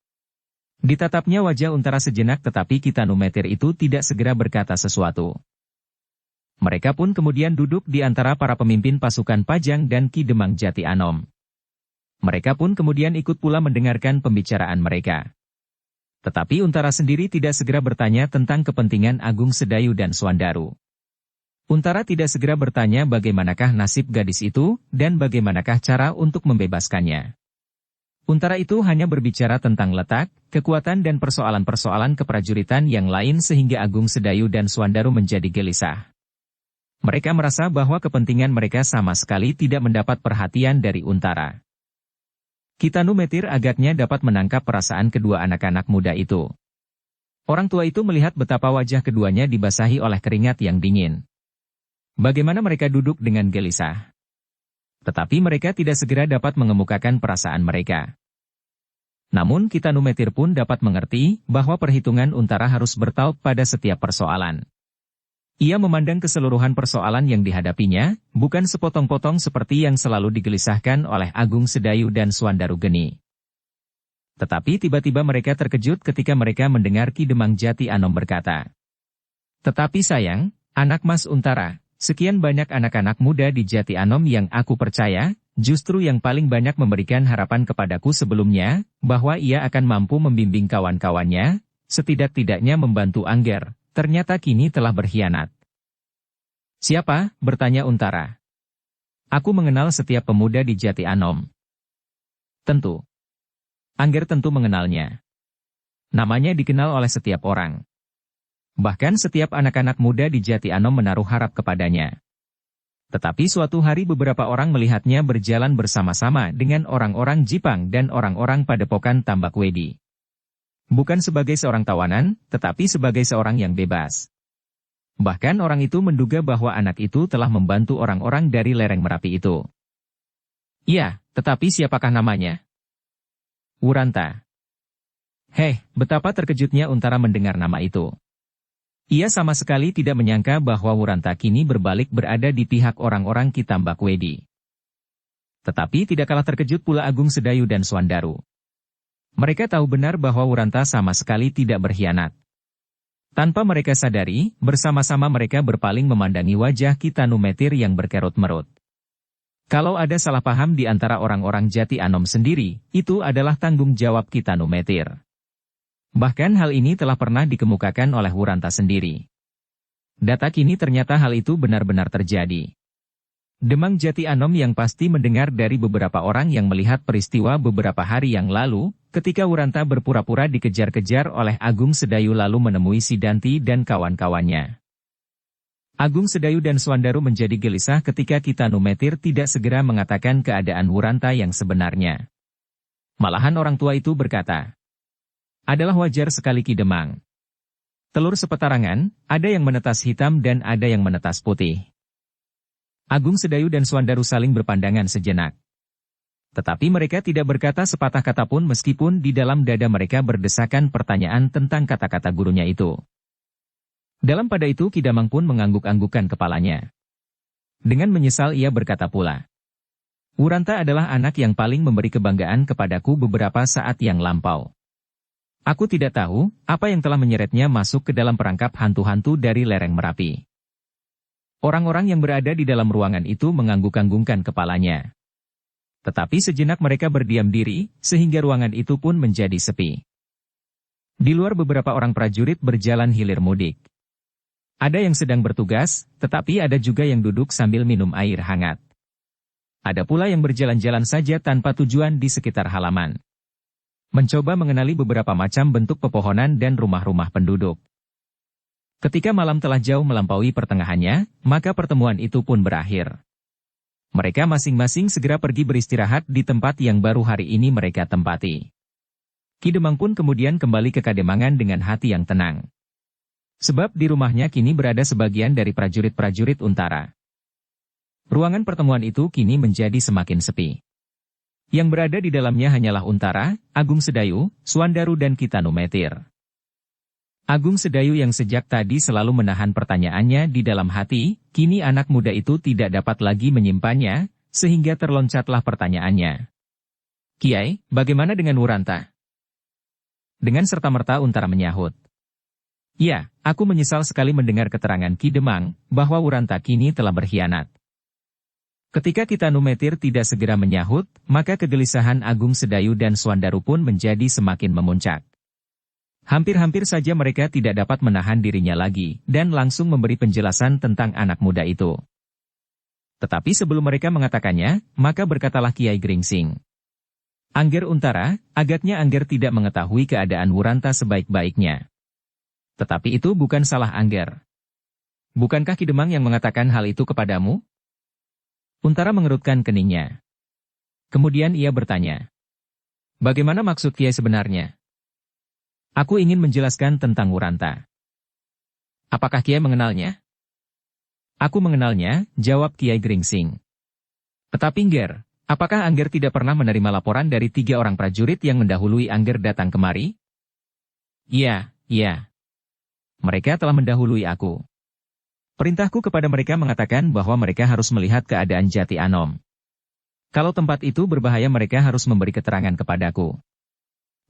Ditatapnya wajah Untara sejenak tetapi Kitanu Metir itu tidak segera berkata sesuatu. Mereka pun kemudian duduk di antara para pemimpin pasukan Pajang dan Ki Demang Jati Anom. Mereka pun kemudian ikut pula mendengarkan pembicaraan mereka. Tetapi Untara sendiri tidak segera bertanya tentang kepentingan Agung Sedayu dan Swandaru. Untara tidak segera bertanya bagaimanakah nasib gadis itu, dan bagaimanakah cara untuk membebaskannya. Untara itu hanya berbicara tentang letak, kekuatan dan persoalan-persoalan keprajuritan yang lain sehingga Agung Sedayu dan Swandaru menjadi gelisah. Mereka merasa bahwa kepentingan mereka sama sekali tidak mendapat perhatian dari Untara. Ki Tanumetir agaknya dapat menangkap perasaan kedua anak-anak muda itu. Orang tua itu melihat betapa wajah keduanya dibasahi oleh keringat yang dingin. Bagaimana mereka duduk dengan gelisah. Tetapi mereka tidak segera dapat mengemukakan perasaan mereka. Namun Ki Tanumetir pun dapat mengerti bahwa perhitungan Untara harus bertaup pada setiap persoalan. Ia memandang keseluruhan persoalan yang dihadapinya, bukan sepotong-potong seperti yang selalu digelisahkan oleh Agung Sedayu dan Swandaru Geni. Tetapi tiba-tiba mereka terkejut ketika mereka mendengar Ki Demang Jati Anom berkata, "Tetapi sayang, anak Mas Untara, sekian banyak anak-anak muda di Jati Anom yang aku percaya, justru yang paling banyak memberikan harapan kepadaku sebelumnya, bahwa ia akan mampu membimbing kawan-kawannya, setidak-tidaknya membantu Angger. Ternyata kini telah berkhianat." "Siapa?" bertanya Untara. "Aku mengenal setiap pemuda di Jati Anom." "Tentu. Angger tentu mengenalnya. Namanya dikenal oleh setiap orang. Bahkan setiap anak-anak muda di Jati Anom menaruh harap kepadanya. Tetapi suatu hari beberapa orang melihatnya berjalan bersama-sama dengan orang-orang Jipang dan orang-orang Padepokan Tambak Wedi. Bukan sebagai seorang tawanan, tetapi sebagai seorang yang bebas. Bahkan orang itu menduga bahwa anak itu telah membantu orang-orang dari lereng Merapi itu." "Iya, tetapi siapakah namanya?" "Wuranta." Betapa terkejutnya Untara mendengar nama itu. Ia sama sekali tidak menyangka bahwa Wuranta kini berbalik berada di pihak orang-orang Ki Tambak Wedi. Tetapi tidak kalah terkejut pula Agung Sedayu dan Swandaru. Mereka tahu benar bahwa Wuranta sama sekali tidak berkhianat. Tanpa mereka sadari, bersama-sama mereka berpaling memandangi wajah Ki Tanumetir yang berkerut-merut. Kalau ada salah paham di antara orang-orang Jati Anom sendiri, itu adalah tanggung jawab Ki Tanumetir. Bahkan hal ini telah pernah dikemukakan oleh Wuranta sendiri. Data kini ternyata hal itu benar-benar terjadi. Demang Jati Anom yang pasti mendengar dari beberapa orang yang melihat peristiwa beberapa hari yang lalu, ketika Wuranta berpura-pura dikejar-kejar oleh Agung Sedayu lalu menemui Sidanti dan kawan-kawannya. Agung Sedayu dan Swandaru menjadi gelisah ketika Ki Tanumetir tidak segera mengatakan keadaan Wuranta yang sebenarnya. Malahan orang tua itu berkata, "Adalah wajar sekali Ki Demang. Telur sepetarangan, ada yang menetas hitam dan ada yang menetas putih." Agung Sedayu dan Swandaru saling berpandangan sejenak. Tetapi mereka tidak berkata sepatah kata pun meskipun di dalam dada mereka berdesakan pertanyaan tentang kata-kata gurunya itu. Dalam pada itu Ki Demang pun mengangguk-anggukkan kepalanya. Dengan menyesal ia berkata pula, "Wuranta adalah anak yang paling memberi kebanggaan kepadaku beberapa saat yang lampau. Aku tidak tahu apa yang telah menyeretnya masuk ke dalam perangkap hantu-hantu dari lereng Merapi." Orang-orang yang berada di dalam ruangan itu mengangguk-anggukkan kepalanya. Tetapi sejenak mereka berdiam diri, sehingga ruangan itu pun menjadi sepi. Di luar beberapa orang prajurit berjalan hilir mudik. Ada yang sedang bertugas, tetapi ada juga yang duduk sambil minum air hangat. Ada pula yang berjalan-jalan saja tanpa tujuan di sekitar halaman. Mencoba mengenali beberapa macam bentuk pepohonan dan rumah-rumah penduduk. Ketika malam telah jauh melampaui pertengahannya, maka pertemuan itu pun berakhir. Mereka masing-masing segera pergi beristirahat di tempat yang baru hari ini mereka tempati. Ki Demang pun kemudian kembali ke Kademangan dengan hati yang tenang. Sebab di rumahnya kini berada sebagian dari prajurit-prajurit Untara. Ruangan pertemuan itu kini menjadi semakin sepi. Yang berada di dalamnya hanyalah Untara, Agung Sedayu, Swandaru dan Ki Tanumetir. Agung Sedayu yang sejak tadi selalu menahan pertanyaannya di dalam hati, kini anak muda itu tidak dapat lagi menyimpannya, sehingga terloncatlah pertanyaannya. "Kiai, bagaimana dengan Wuranta?" Dengan serta-merta Untara menyahut, Ya, aku menyesal sekali mendengar keterangan Ki Demang, bahwa Wuranta kini telah berkhianat. Ketika Kitanumetir tidak segera menyahut, maka kegelisahan Agung Sedayu dan Swandaru pun menjadi semakin memuncak. Hampir-hampir saja mereka tidak dapat menahan dirinya lagi, dan langsung memberi penjelasan tentang anak muda itu. Tetapi sebelum mereka mengatakannya, maka berkatalah Kiai Gringsing. Angger Untara, agaknya Angger tidak mengetahui keadaan Wuranta sebaik-baiknya. Tetapi itu bukan salah Angger. Bukankah Ki Demang yang mengatakan hal itu kepadamu? Untara mengerutkan keningnya. Kemudian ia bertanya. Bagaimana maksud Kiai sebenarnya? Aku ingin menjelaskan tentang Wuranta. Apakah Kiai mengenalnya? Aku mengenalnya, jawab Kiai Gringsing. Tetapi Angger, apakah Angger tidak pernah menerima laporan dari 3 orang prajurit yang mendahului Angger datang kemari? Iya, iya. Mereka telah mendahului aku. Perintahku kepada mereka mengatakan bahwa mereka harus melihat keadaan Jati Anom. Kalau tempat itu berbahaya mereka harus memberi keterangan kepadaku.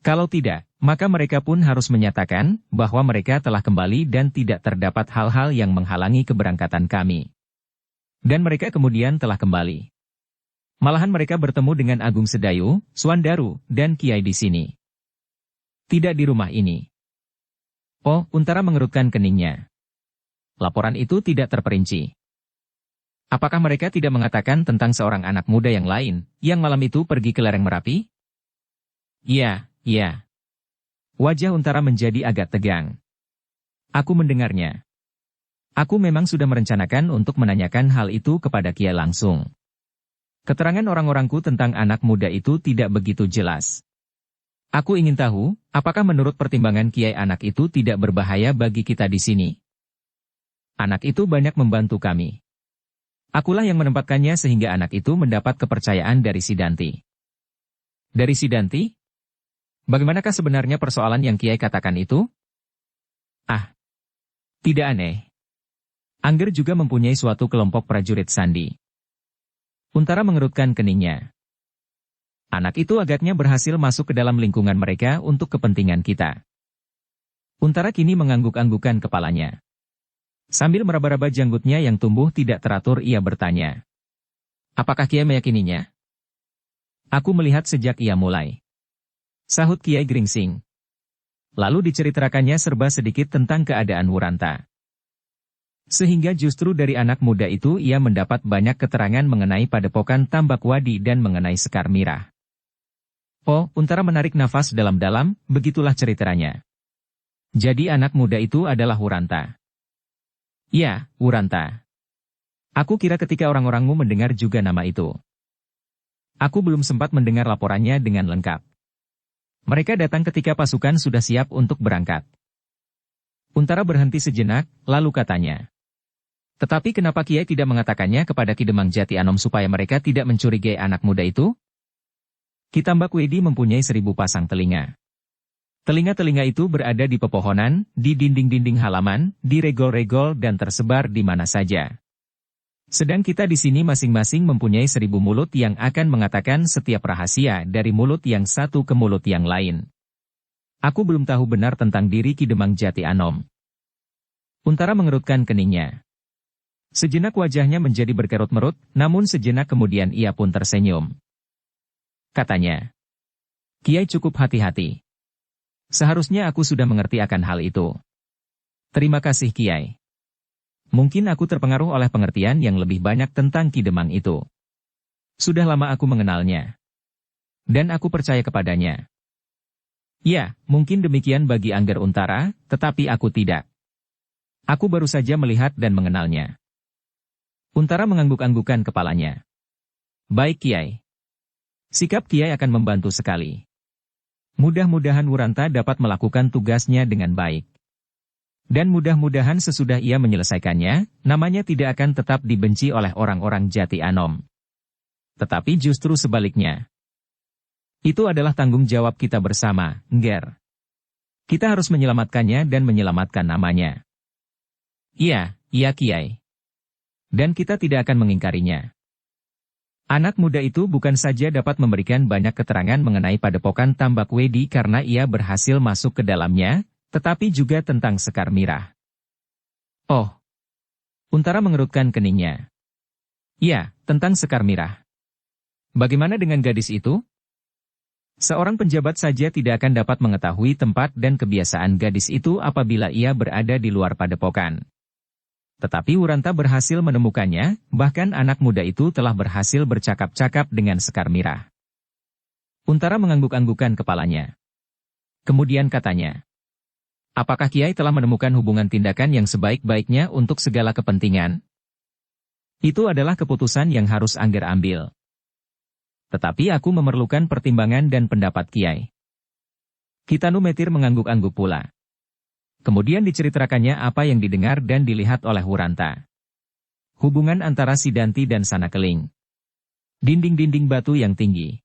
Kalau tidak, maka mereka pun harus menyatakan bahwa mereka telah kembali dan tidak terdapat hal-hal yang menghalangi keberangkatan kami. Dan mereka kemudian telah kembali. Malahan mereka bertemu dengan Agung Sedayu, Swandaru, dan Kiai di sini. Tidak di rumah ini. Oh, Untara mengerutkan keningnya. Laporan itu tidak terperinci. Apakah mereka tidak mengatakan tentang seorang anak muda yang lain, yang malam itu pergi ke lereng Merapi? Iya, iya. Wajah Untara menjadi agak tegang. Aku mendengarnya. Aku memang sudah merencanakan untuk menanyakan hal itu kepada Kiai langsung. Keterangan orang-orangku tentang anak muda itu tidak begitu jelas. Aku ingin tahu, apakah menurut pertimbangan Kiai anak itu tidak berbahaya bagi kita di sini? Anak itu banyak membantu kami. Akulah yang menempatkannya sehingga anak itu mendapat kepercayaan dari Sidanti. Dari Sidanti? Bagaimanakah sebenarnya persoalan yang Kiai katakan itu? Ah, tidak aneh. Angger juga mempunyai suatu kelompok prajurit sandi. Untara mengerutkan keningnya. Anak itu agaknya berhasil masuk ke dalam lingkungan mereka untuk kepentingan kita. Untara kini mengangguk-anggukan kepalanya. Sambil meraba-raba janggutnya yang tumbuh tidak teratur ia bertanya. Apakah Kiai meyakininya? Aku melihat sejak ia mulai. Sahut Kiai Gringsing. Lalu diceritakannya serba sedikit tentang keadaan Wuranta. Sehingga justru dari anak muda itu ia mendapat banyak keterangan mengenai padepokan Tambak Wadi dan mengenai Sekar Mirah. Oh, Untara menarik nafas dalam-dalam, begitulah ceritanya. Jadi anak muda itu adalah Wuranta. Ya, Wuranta. Aku kira ketika orang-orangmu mendengar juga nama itu. Aku belum sempat mendengar laporannya dengan lengkap. Mereka datang ketika pasukan sudah siap untuk berangkat. Untara berhenti sejenak, lalu katanya. Tetapi kenapa Kiai tidak mengatakannya kepada Ki Demang Jati Anom supaya mereka tidak mencurigai anak muda itu? Ki Tambak Wedi mempunyai 1000 pasang telinga. Telinga-telinga itu berada di pepohonan, di dinding-dinding halaman, di regol-regol dan tersebar di mana saja. Sedang kita di sini masing-masing mempunyai 1000 mulut yang akan mengatakan setiap rahasia dari mulut yang satu ke mulut yang lain. Aku belum tahu benar tentang diri Ki Demang Jati Anom. Untara mengerutkan keningnya. Sejenak wajahnya menjadi berkerut-merut, namun sejenak kemudian ia pun tersenyum. Katanya, Kiai cukup hati-hati. Seharusnya aku sudah mengerti akan hal itu. Terima kasih Kiai. Mungkin aku terpengaruh oleh pengertian yang lebih banyak tentang Ki Demang itu. Sudah lama aku mengenalnya. Dan aku percaya kepadanya. Ya, mungkin demikian bagi Angger Untara, tetapi aku tidak. Aku baru saja melihat dan mengenalnya. Untara mengangguk-anggukan kepalanya. Baik Kiai. Sikap Kiai akan membantu sekali. Mudah-mudahan Wuranta dapat melakukan tugasnya dengan baik. Dan mudah-mudahan sesudah ia menyelesaikannya, namanya tidak akan tetap dibenci oleh orang-orang Jati Anom. Tetapi justru sebaliknya. Itu adalah tanggung jawab kita bersama, Ngger. Kita harus menyelamatkannya dan menyelamatkan namanya. Iya, iya Kiai. Dan kita tidak akan mengingkarinya. Anak muda itu bukan saja dapat memberikan banyak keterangan mengenai padepokan Tambak Wedi karena ia berhasil masuk ke dalamnya, tetapi juga tentang Sekar Mirah. Oh, Untara mengerutkan keningnya. Ya, tentang Sekar Mirah. Bagaimana dengan gadis itu? Seorang penjabat saja tidak akan dapat mengetahui tempat dan kebiasaan gadis itu apabila ia berada di luar padepokan. Tetapi Wuranta berhasil menemukannya, bahkan anak muda itu telah berhasil bercakap-cakap dengan Sekar Mirah. Untara mengangguk-anggukan kepalanya. Kemudian katanya, apakah Kiai telah menemukan hubungan tindakan yang sebaik-baiknya untuk segala kepentingan? Itu adalah keputusan yang harus Angger ambil. Tetapi aku memerlukan pertimbangan dan pendapat Kiai. Kitanu Metir mengangguk-angguk pula. Kemudian diceritakannya apa yang didengar dan dilihat oleh Wuranta. Hubungan antara Sidanti dan Sanakeling. Dinding-dinding batu yang tinggi.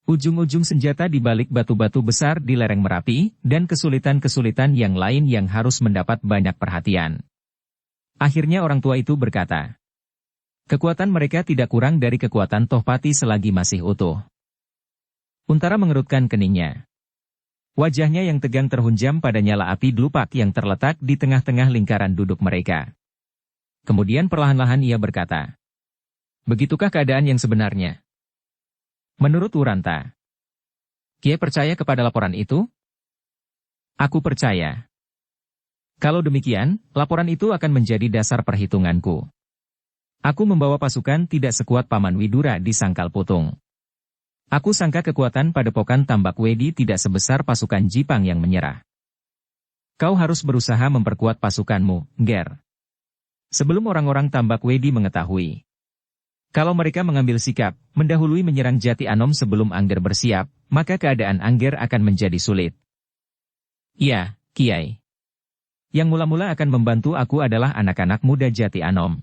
Ujung-ujung senjata di balik batu-batu besar di lereng Merapi, dan kesulitan-kesulitan yang lain yang harus mendapat banyak perhatian. Akhirnya orang tua itu berkata, kekuatan mereka tidak kurang dari kekuatan Tohpati selagi masih utuh. Untara mengerutkan keningnya. Wajahnya yang tegang terhunjam pada nyala api delupak yang terletak di tengah-tengah lingkaran duduk mereka. Kemudian perlahan-lahan ia berkata, begitukah keadaan yang sebenarnya? Menurut Wuranta, Kiai percaya kepada laporan itu? Aku percaya. Kalau demikian, laporan itu akan menjadi dasar perhitunganku. Aku membawa pasukan tidak sekuat Paman Widura di Sangkal Putung. Aku sangka kekuatan Padepokan Tambak Wedi tidak sebesar pasukan Jipang yang menyerah. Kau harus berusaha memperkuat pasukanmu, Ger. Sebelum orang-orang Tambak Wedi mengetahui. Kalau mereka mengambil sikap, mendahului menyerang Jati Anom sebelum Angger bersiap, maka keadaan Angger akan menjadi sulit. Ya, Kiai. Yang mula-mula akan membantu aku adalah anak-anak muda Jati Anom.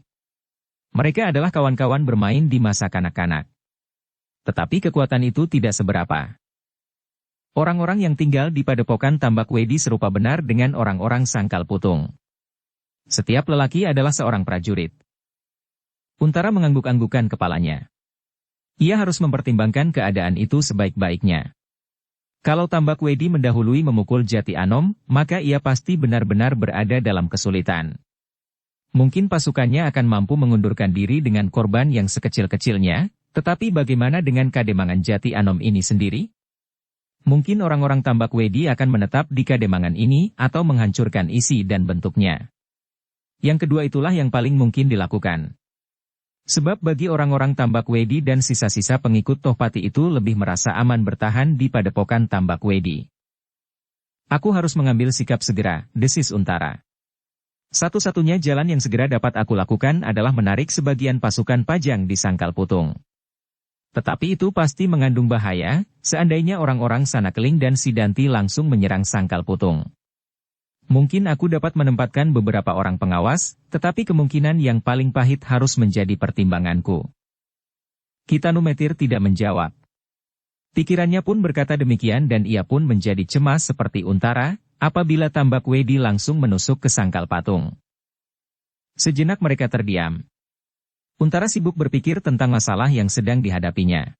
Mereka adalah kawan-kawan bermain di masa kanak-kanak. Tetapi kekuatan itu tidak seberapa. Orang-orang yang tinggal di Padepokan Tambak Wedi serupa benar dengan orang-orang Sangkal Putung. Setiap lelaki adalah seorang prajurit. Untara mengangguk-anggukan kepalanya. Ia harus mempertimbangkan keadaan itu sebaik-baiknya. Kalau Tambak Wedi mendahului memukul Jati Anom, maka ia pasti benar-benar berada dalam kesulitan. Mungkin pasukannya akan mampu mengundurkan diri dengan korban yang sekecil-kecilnya, tetapi bagaimana dengan Kademangan Jati Anom ini sendiri? Mungkin orang-orang Tambak Wedi akan menetap di Kademangan ini atau menghancurkan isi dan bentuknya. Yang kedua itulah yang paling mungkin dilakukan. Sebab bagi orang-orang Tambak Wedi dan sisa-sisa pengikut Tohpati itu lebih merasa aman bertahan di Padepokan Tambak Wedi. Aku harus mengambil sikap segera, desis Untara. Satu-satunya jalan yang segera dapat aku lakukan adalah menarik sebagian pasukan Pajang di Sangkal Putung. Tetapi itu pasti mengandung bahaya, seandainya orang-orang Sanakeling dan Sidanti langsung menyerang Sangkal Putung. Mungkin aku dapat menempatkan beberapa orang pengawas, tetapi kemungkinan yang paling pahit harus menjadi pertimbanganku. Kitanu Metir tidak menjawab. Pikirannya pun berkata demikian dan ia pun menjadi cemas seperti Untara, apabila Tambak Wedi langsung menusuk ke Sangkal Patung. Sejenak mereka terdiam. Untara sibuk berpikir tentang masalah yang sedang dihadapinya.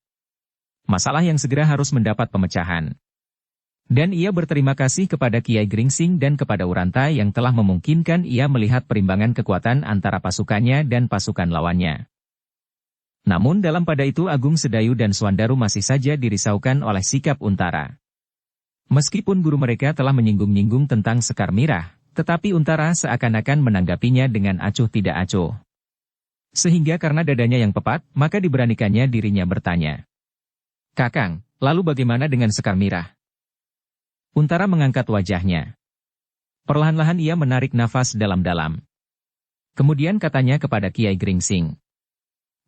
Masalah yang segera harus mendapat pemecahan. Dan ia berterima kasih kepada Kiai Gringsing dan kepada Wuranta yang telah memungkinkan ia melihat perimbangan kekuatan antara pasukannya dan pasukan lawannya. Namun dalam pada itu Agung Sedayu dan Swandaru masih saja dirisaukan oleh sikap Untara. Meskipun guru mereka telah menyinggung-nyinggung tentang Sekar Mirah, tetapi Untara seakan-akan menanggapinya dengan acuh tidak acuh. Sehingga karena dadanya yang pepat, maka diberanikannya dirinya bertanya. Kakang, lalu bagaimana dengan Sekar Mirah? Untara mengangkat wajahnya. Perlahan-lahan ia menarik nafas dalam-dalam. Kemudian katanya kepada Kiai Gringsing.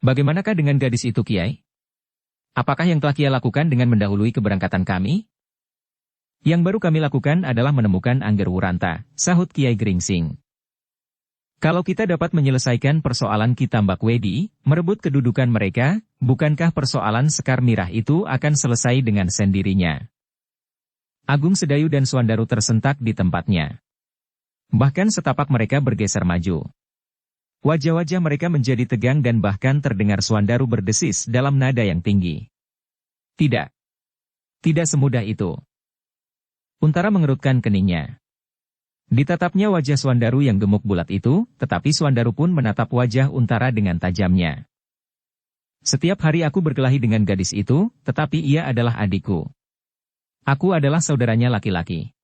Bagaimanakah dengan gadis itu, Kiai? Apakah yang telah Kiai lakukan dengan mendahului keberangkatan kami? Yang baru kami lakukan adalah menemukan Angger Wuranta, sahut Kiai Gringsing. Kalau kita dapat menyelesaikan persoalan Ki Tambak Wedi, merebut kedudukan mereka, bukankah persoalan Sekar Mirah itu akan selesai dengan sendirinya? Agung Sedayu dan Swandaru tersentak di tempatnya. Bahkan setapak mereka bergeser maju. Wajah-wajah mereka menjadi tegang dan bahkan terdengar Swandaru berdesis dalam nada yang tinggi. Tidak. Tidak semudah itu. Untara mengerutkan keningnya. Ditatapnya wajah Swandaru yang gemuk bulat itu, tetapi Swandaru pun menatap wajah Untara dengan tajamnya. Setiap hari aku berkelahi dengan gadis itu, tetapi ia adalah adikku. Aku adalah saudaranya laki-laki.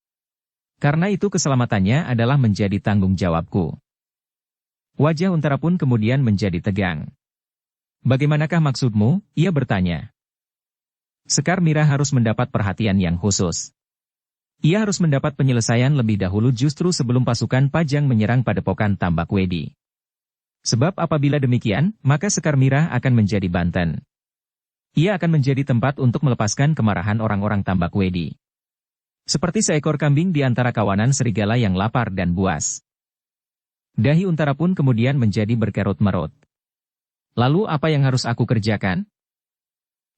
Karena itu keselamatannya adalah menjadi tanggung jawabku. Wajah Untara pun kemudian menjadi tegang. Bagaimanakah maksudmu? Ia bertanya. Sekar Mirah harus mendapat perhatian yang khusus. Ia harus mendapat penyelesaian lebih dahulu justru sebelum pasukan Pajang menyerang Padepokan Tambak Wedi. Sebab apabila demikian, maka Sekar Mirah akan menjadi Banten. Ia akan menjadi tempat untuk melepaskan kemarahan orang-orang Tambak Wedi. Seperti seekor kambing di antara kawanan serigala yang lapar dan buas. Dahi Untara pun kemudian menjadi berkerut-merut. Lalu apa yang harus aku kerjakan?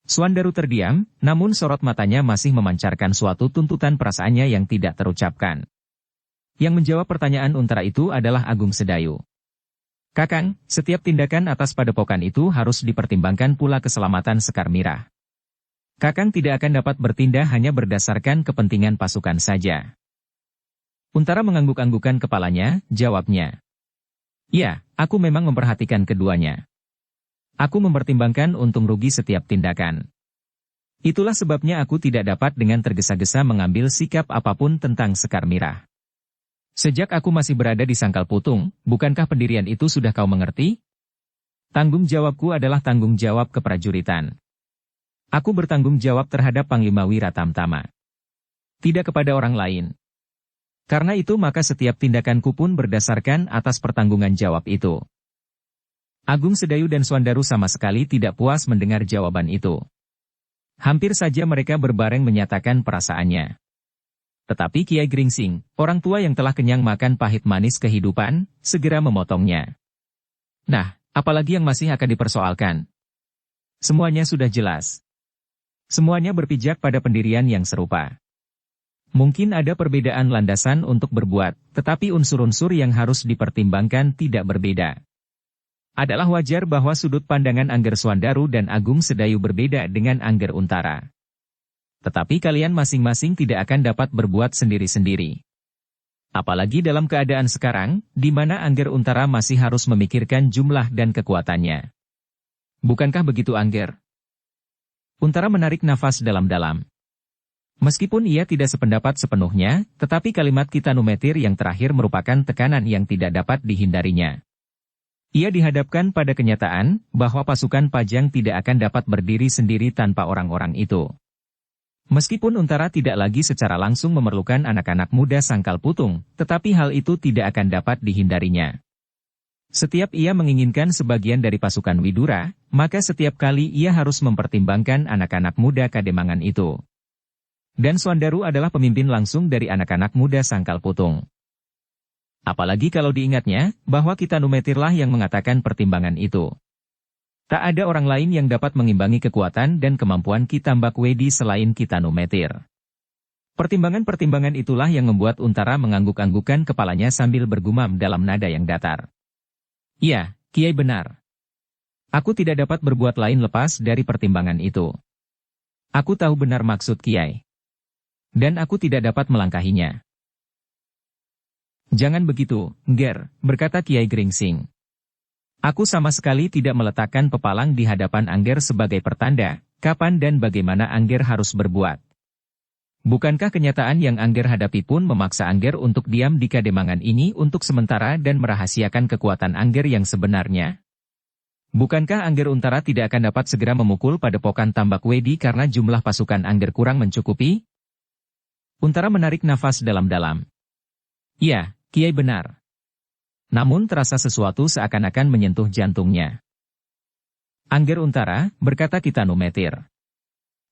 Swandaru terdiam, namun sorot matanya masih memancarkan suatu tuntutan perasaannya yang tidak terucapkan. Yang menjawab pertanyaan Untara itu adalah Agung Sedayu. Kakang, setiap tindakan atas padepokan itu harus dipertimbangkan pula keselamatan Sekar Mirah. Kakang tidak akan dapat bertindak hanya berdasarkan kepentingan pasukan saja. Untara mengangguk-anggukan kepalanya, jawabnya. Ya, aku memang memperhatikan keduanya. Aku mempertimbangkan untung rugi setiap tindakan. Itulah sebabnya aku tidak dapat dengan tergesa-gesa mengambil sikap apapun tentang Sekar Mirah. Sejak aku masih berada di Sangkal Putung, bukankah pendirian itu sudah kau mengerti? Tanggung jawabku adalah tanggung jawab keprajuritan. Aku bertanggung jawab terhadap Panglima Wiratamtama. Tidak kepada orang lain. Karena itu maka setiap tindakanku pun berdasarkan atas pertanggungan jawab itu. Agung Sedayu dan Swandaru sama sekali tidak puas mendengar jawaban itu. Hampir saja mereka berbareng menyatakan perasaannya. Tetapi Kiai Gringsing, orang tua yang telah kenyang makan pahit manis kehidupan, segera memotongnya. Nah, apalagi yang masih akan dipersoalkan? Semuanya sudah jelas. Semuanya berpijak pada pendirian yang serupa. Mungkin ada perbedaan landasan untuk berbuat, tetapi unsur-unsur yang harus dipertimbangkan tidak berbeda. Adalah wajar bahwa sudut pandangan Angger Swandaru dan Agung Sedayu berbeda dengan Angger Untara. Tetapi kalian masing-masing tidak akan dapat berbuat sendiri-sendiri. Apalagi dalam keadaan sekarang, di mana Angger Untara masih harus memikirkan jumlah dan kekuatannya. Bukankah begitu Angger? Untara menarik nafas dalam-dalam. Meskipun ia tidak sependapat sepenuhnya, tetapi kalimat Kitanumetir yang terakhir merupakan tekanan yang tidak dapat dihindarinya. Ia dihadapkan pada kenyataan bahwa pasukan Pajang tidak akan dapat berdiri sendiri tanpa orang-orang itu. Meskipun Untara tidak lagi secara langsung memerlukan anak-anak muda Sangkal Putung, tetapi hal itu tidak akan dapat dihindarinya. Setiap ia menginginkan sebagian dari pasukan Widura, maka setiap kali ia harus mempertimbangkan anak-anak muda Kademangan itu. Dan Swandaru adalah pemimpin langsung dari anak-anak muda Sangkal Putung. Apalagi kalau diingatnya, bahwa Kitanumetirlah yang mengatakan pertimbangan itu. Tak ada orang lain yang dapat mengimbangi kekuatan dan kemampuan Ki Tambak Wedi selain Kitanumetir. Pertimbangan-pertimbangan itulah yang membuat Untara mengangguk-anggukkan kepalanya sambil bergumam dalam nada yang datar. Ya, Kiai benar. Aku tidak dapat berbuat lain lepas dari pertimbangan itu. Aku tahu benar maksud Kiai. Dan aku tidak dapat melangkahinya. Jangan begitu, Nger, berkata Kiai Gringsing. Aku sama sekali tidak meletakkan pepalang di hadapan Angger sebagai pertanda, kapan dan bagaimana Angger harus berbuat. Bukankah kenyataan yang Angger hadapi pun memaksa Angger untuk diam di Kademangan ini untuk sementara dan merahasiakan kekuatan Angger yang sebenarnya? Bukankah Angger Untara tidak akan dapat segera memukul Padepokan Tambak Wedi karena jumlah pasukan Angger kurang mencukupi? Untara menarik nafas dalam-dalam. Ya, Kiai benar. Namun terasa sesuatu seakan-akan menyentuh jantungnya. Angger Untara, berkata Kitanumetir.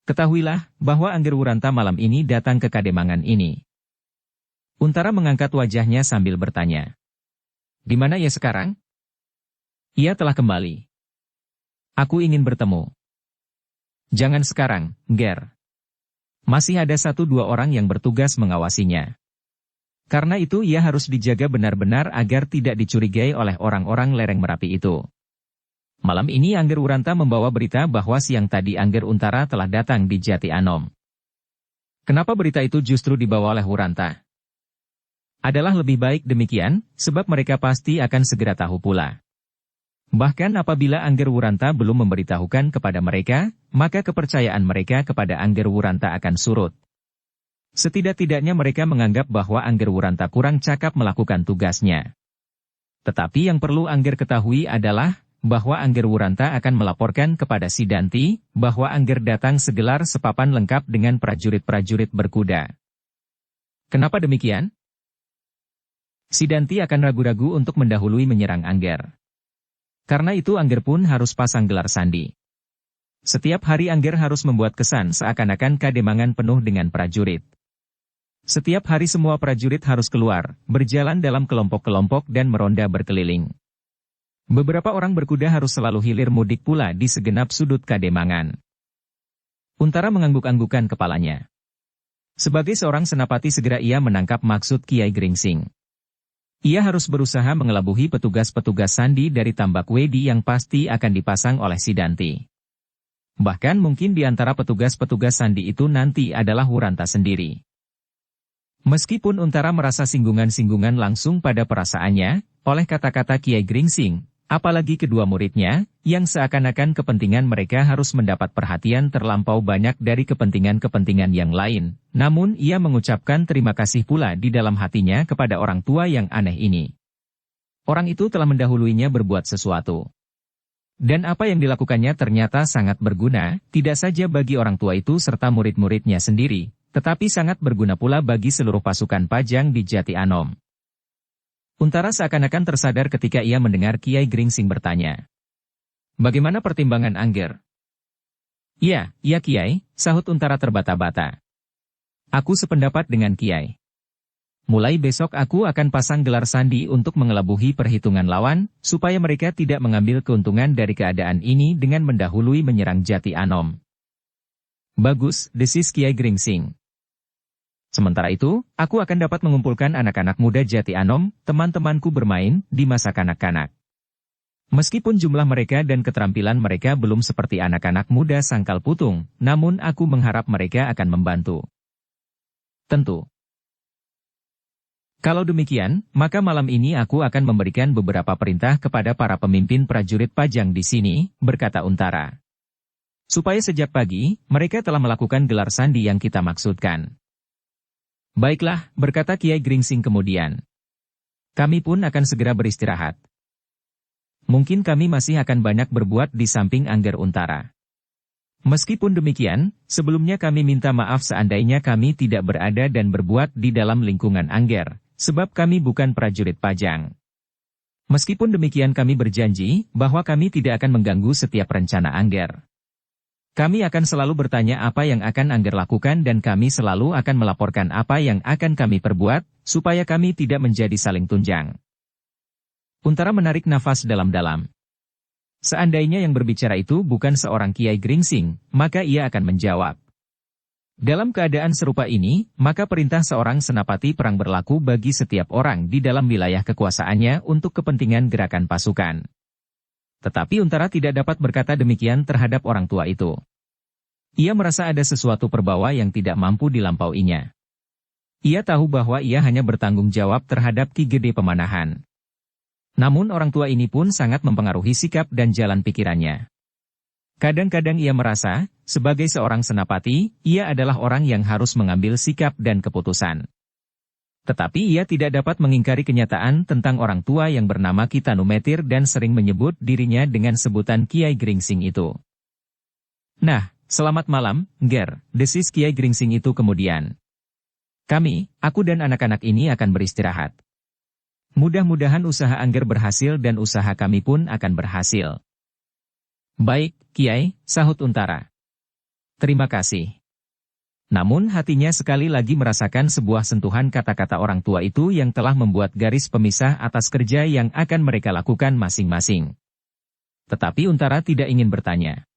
Ketahuilah, bahwa Angger Wuranta malam ini datang ke Kademangan ini. Untara mengangkat wajahnya sambil bertanya. Di mana ia sekarang? Ia telah kembali. Aku ingin bertemu. Jangan sekarang, Nger. Masih ada 1-2 orang yang bertugas mengawasinya. Karena itu ia harus dijaga benar-benar agar tidak dicurigai oleh orang-orang lereng Merapi itu. Malam ini Angger Wuranta membawa berita bahwa siang tadi Angger Untara telah datang di Jati Anom. Kenapa berita itu justru dibawa oleh Wuranta? Adalah lebih baik demikian, sebab mereka pasti akan segera tahu pula. Bahkan apabila Angger Wuranta belum memberitahukan kepada mereka, maka kepercayaan mereka kepada Angger Wuranta akan surut. Setidak-tidaknya mereka menganggap bahwa Angger Wuranta kurang cakap melakukan tugasnya. Tetapi yang perlu Angger ketahui adalah, bahwa Angger Wuranta akan melaporkan kepada Sidanti, bahwa Angger datang segelar sepapan lengkap dengan prajurit-prajurit berkuda. Kenapa demikian? Sidanti akan ragu-ragu untuk mendahului menyerang Angger. Karena itu Angger pun harus pasang gelar sandi. Setiap hari Angger harus membuat kesan seakan-akan Kademangan penuh dengan prajurit. Setiap hari semua prajurit harus keluar, berjalan dalam kelompok-kelompok dan meronda berkeliling. Beberapa orang berkuda harus selalu hilir mudik pula di segenap sudut Kademangan. Untara mengangguk-anggukan kepalanya. Sebagai seorang senapati segera ia menangkap maksud Kiai Gringsing. Ia harus berusaha mengelabuhi petugas-petugas sandi dari Tambak Wedi yang pasti akan dipasang oleh Sidanti. Bahkan mungkin di antara petugas-petugas sandi itu nanti adalah Wuranta sendiri. Meskipun Untara merasa singgungan-singgungan langsung pada perasaannya, oleh kata-kata Kiai Gringsing, apalagi kedua muridnya, yang seakan-akan kepentingan mereka harus mendapat perhatian terlampau banyak dari kepentingan-kepentingan yang lain, namun ia mengucapkan terima kasih pula di dalam hatinya kepada orang tua yang aneh ini. Orang itu telah mendahuluinya berbuat sesuatu. Dan apa yang dilakukannya ternyata sangat berguna, tidak saja bagi orang tua itu serta murid-muridnya sendiri, tetapi sangat berguna pula bagi seluruh pasukan Pajang di Jati Anom. Untara seakan-akan tersadar ketika ia mendengar Kiai Gringsing bertanya. Bagaimana pertimbangan Angger? Iya Kiai, sahut Untara terbata-bata. Aku sependapat dengan Kiai. Mulai besok aku akan pasang gelar sandi untuk mengelabuhi perhitungan lawan, supaya mereka tidak mengambil keuntungan dari keadaan ini dengan mendahului menyerang Jati Anom. Bagus, desis Kiai Gringsing. Sementara itu, aku akan dapat mengumpulkan anak-anak muda Jati Anom, teman-temanku bermain, di masa kanak-kanak. Meskipun jumlah mereka dan keterampilan mereka belum seperti anak-anak muda Sangkal Putung, namun aku mengharap mereka akan membantu. Tentu. Kalau demikian, maka malam ini aku akan memberikan beberapa perintah kepada para pemimpin prajurit Pajang di sini, berkata Untara. Supaya sejak pagi, mereka telah melakukan gelar sandi yang kita maksudkan. Baiklah, berkata Kiai Gringsing kemudian. Kami pun akan segera beristirahat. Mungkin kami masih akan banyak berbuat di samping Angger Untara. Meskipun demikian, sebelumnya kami minta maaf seandainya kami tidak berada dan berbuat di dalam lingkungan Angger, sebab kami bukan prajurit Pajang. Meskipun demikian kami berjanji bahwa kami tidak akan mengganggu setiap rencana Angger. Kami akan selalu bertanya apa yang akan Angger lakukan dan kami selalu akan melaporkan apa yang akan kami perbuat, supaya kami tidak menjadi saling tunjang. Untara menarik nafas dalam-dalam. Seandainya yang berbicara itu bukan seorang Kiai Gringsing, maka ia akan menjawab. Dalam keadaan serupa ini, maka perintah seorang senapati perang berlaku bagi setiap orang di dalam wilayah kekuasaannya untuk kepentingan gerakan pasukan. Tetapi Untara tidak dapat berkata demikian terhadap orang tua itu. Ia merasa ada sesuatu perbawa yang tidak mampu dilampauinya. Ia tahu bahwa ia hanya bertanggung jawab terhadap Ki Gede Pemanahan. Namun orang tua ini pun sangat mempengaruhi sikap dan jalan pikirannya. Kadang-kadang ia merasa, sebagai seorang senapati, ia adalah orang yang harus mengambil sikap dan keputusan. Tetapi ia tidak dapat mengingkari kenyataan tentang orang tua yang bernama Ki Tanumetir dan sering menyebut dirinya dengan sebutan Kiai Gringsing itu. Nah, selamat malam, Nger, desis Kiai Gringsing itu kemudian. Aku dan anak-anak ini akan beristirahat. Mudah-mudahan usaha Angger berhasil dan usaha kami pun akan berhasil. Baik, Kiai, sahut Untara. Terima kasih. Namun hatinya sekali lagi merasakan sebuah sentuhan kata-kata orang tua itu yang telah membuat garis pemisah atas kerja yang akan mereka lakukan masing-masing. Tetapi Untara tidak ingin bertanya.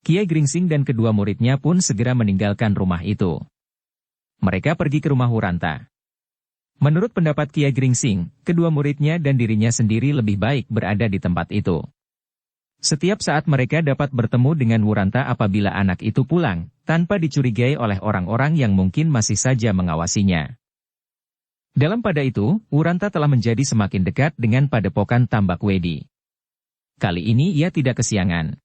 Kiai Gringsing dan kedua muridnya pun segera meninggalkan rumah itu. Mereka pergi ke rumah Wuranta. Menurut pendapat Kiai Gringsing, kedua muridnya dan dirinya sendiri lebih baik berada di tempat itu. Setiap saat mereka dapat bertemu dengan Wuranta apabila anak itu pulang, tanpa dicurigai oleh orang-orang yang mungkin masih saja mengawasinya. Dalam pada itu, Wuranta telah menjadi semakin dekat dengan padepokan Tambak Wedi. Kali ini ia tidak kesiangan.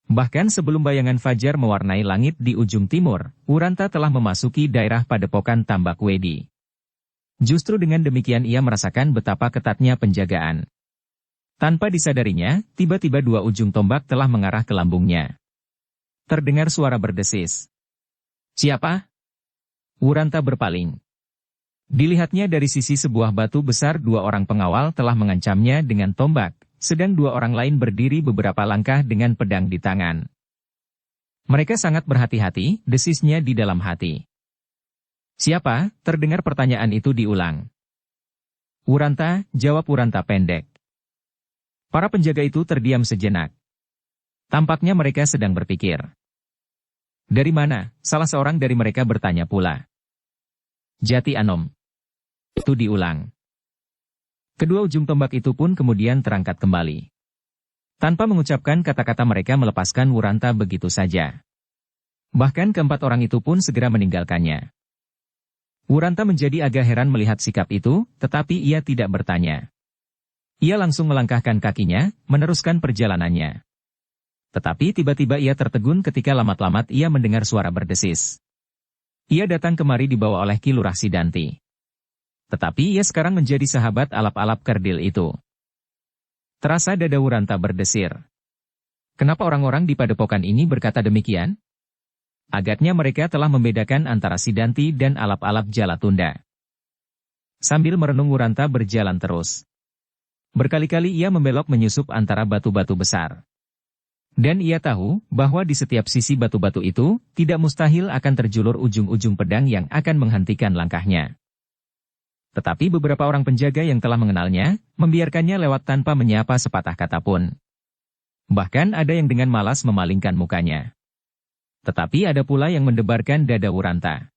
Bahkan sebelum bayangan fajar mewarnai langit di ujung timur, Wuranta telah memasuki daerah padepokan Tambak Wedi. Justru dengan demikian ia merasakan betapa ketatnya penjagaan. Tanpa disadarinya, tiba-tiba dua ujung tombak telah mengarah ke lambungnya. Terdengar suara berdesis. "Siapa?" Wuranta berpaling. Dilihatnya dari sisi sebuah batu besar, dua orang pengawal telah mengancamnya dengan tombak, sedang dua orang lain berdiri beberapa langkah dengan pedang di tangan. Mereka sangat berhati-hati, desisnya di dalam hati. "Siapa?" Terdengar pertanyaan itu diulang. "Wuranta," jawab Wuranta pendek. Para penjaga itu terdiam sejenak. Tampaknya mereka sedang berpikir. "Dari mana?" Salah seorang dari mereka bertanya pula. "Jati Anom." Itu diulang. Kedua ujung tombak itu pun kemudian terangkat kembali. Tanpa mengucapkan kata-kata mereka melepaskan Wuranta begitu saja. Bahkan keempat orang itu pun segera meninggalkannya. Wuranta menjadi agak heran melihat sikap itu, tetapi ia tidak bertanya. Ia langsung melangkahkan kakinya, meneruskan perjalanannya. Tetapi tiba-tiba ia tertegun ketika lamat-lamat ia mendengar suara berdesis. Ia datang kemari dibawa oleh Ki Lurah Sidanti. Tetapi ia sekarang menjadi sahabat alap-alap kerdil itu. Terasa dada Wuranta berdesir. Kenapa orang-orang di padepokan ini berkata demikian? Agaknya mereka telah membedakan antara Sidanti dan alap-alap Jalatunda. Sambil merenung Wuranta berjalan terus. Berkali-kali ia membelok menyusup antara batu-batu besar. Dan ia tahu bahwa di setiap sisi batu-batu itu, tidak mustahil akan terjulur ujung-ujung pedang yang akan menghentikan langkahnya. Tetapi beberapa orang penjaga yang telah mengenalnya, membiarkannya lewat tanpa menyapa sepatah kata pun. Bahkan ada yang dengan malas memalingkan mukanya. Tetapi ada pula yang mendebarkan dada Wuranta.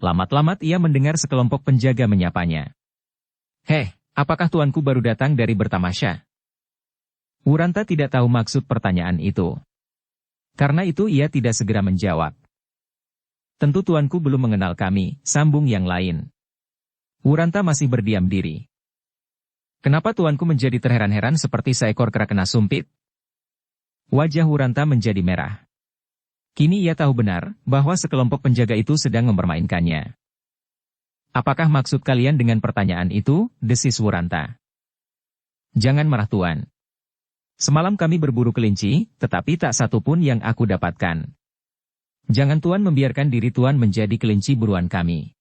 Lamat-lamat ia mendengar sekelompok penjaga menyapanya. "Heh, apakah tuanku baru datang dari bertamasya?" Wuranta tidak tahu maksud pertanyaan itu. Karena itu ia tidak segera menjawab. "Tentu tuanku belum mengenal kami," sambung yang lain. Wuranta masih berdiam diri. "Kenapa tuanku menjadi terheran-heran seperti seekor kera kena sumpit?" Wajah Wuranta menjadi merah. Kini ia tahu benar bahwa sekelompok penjaga itu sedang mempermainkannya. "Apakah maksud kalian dengan pertanyaan itu?" desis Wuranta. "Jangan marah tuan. Semalam kami berburu kelinci, tetapi tak satu pun yang aku dapatkan. Jangan tuan membiarkan diri tuan menjadi kelinci buruan kami.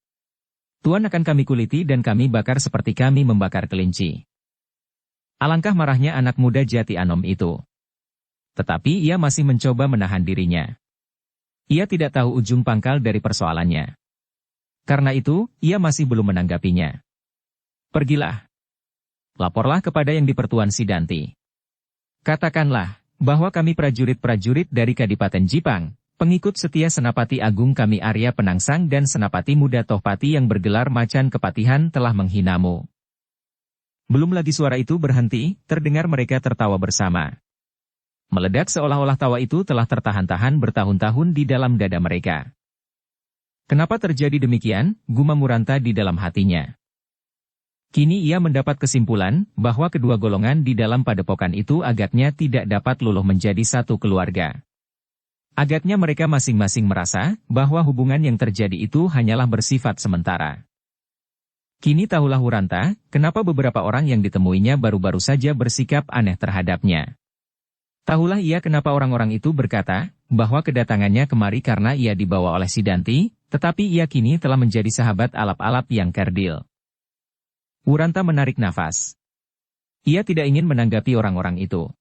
Tuan akan kami kuliti dan kami bakar seperti kami membakar kelinci." Alangkah marahnya anak muda Jati Anom itu. Tetapi ia masih mencoba menahan dirinya. Ia tidak tahu ujung pangkal dari persoalannya. Karena itu, ia masih belum menanggapinya. "Pergilah. Laporlah kepada yang di-Pertuan Sidanti. Katakanlah, bahwa kami prajurit-prajurit dari Kadipaten Jipang, pengikut setia Senapati Agung kami Arya Penangsang dan Senapati Muda Tohpati yang bergelar Macan Kepatihan telah menghinamu." Belum lagi suara itu berhenti, terdengar mereka tertawa bersama. Meledak seolah-olah tawa itu telah tertahan-tahan bertahun-tahun di dalam dada mereka. Kenapa terjadi demikian? Gumam Wuranta di dalam hatinya. Kini ia mendapat kesimpulan bahwa kedua golongan di dalam padepokan itu agaknya tidak dapat luluh menjadi satu keluarga. Agaknya mereka masing-masing merasa bahwa hubungan yang terjadi itu hanyalah bersifat sementara. Kini tahulah Wuranta, kenapa beberapa orang yang ditemuinya baru-baru saja bersikap aneh terhadapnya. Tahulah ia kenapa orang-orang itu berkata bahwa kedatangannya kemari karena ia dibawa oleh Sidanti, tetapi ia kini telah menjadi sahabat alap-alap yang kerdil. Wuranta menarik nafas. Ia tidak ingin menanggapi orang-orang itu.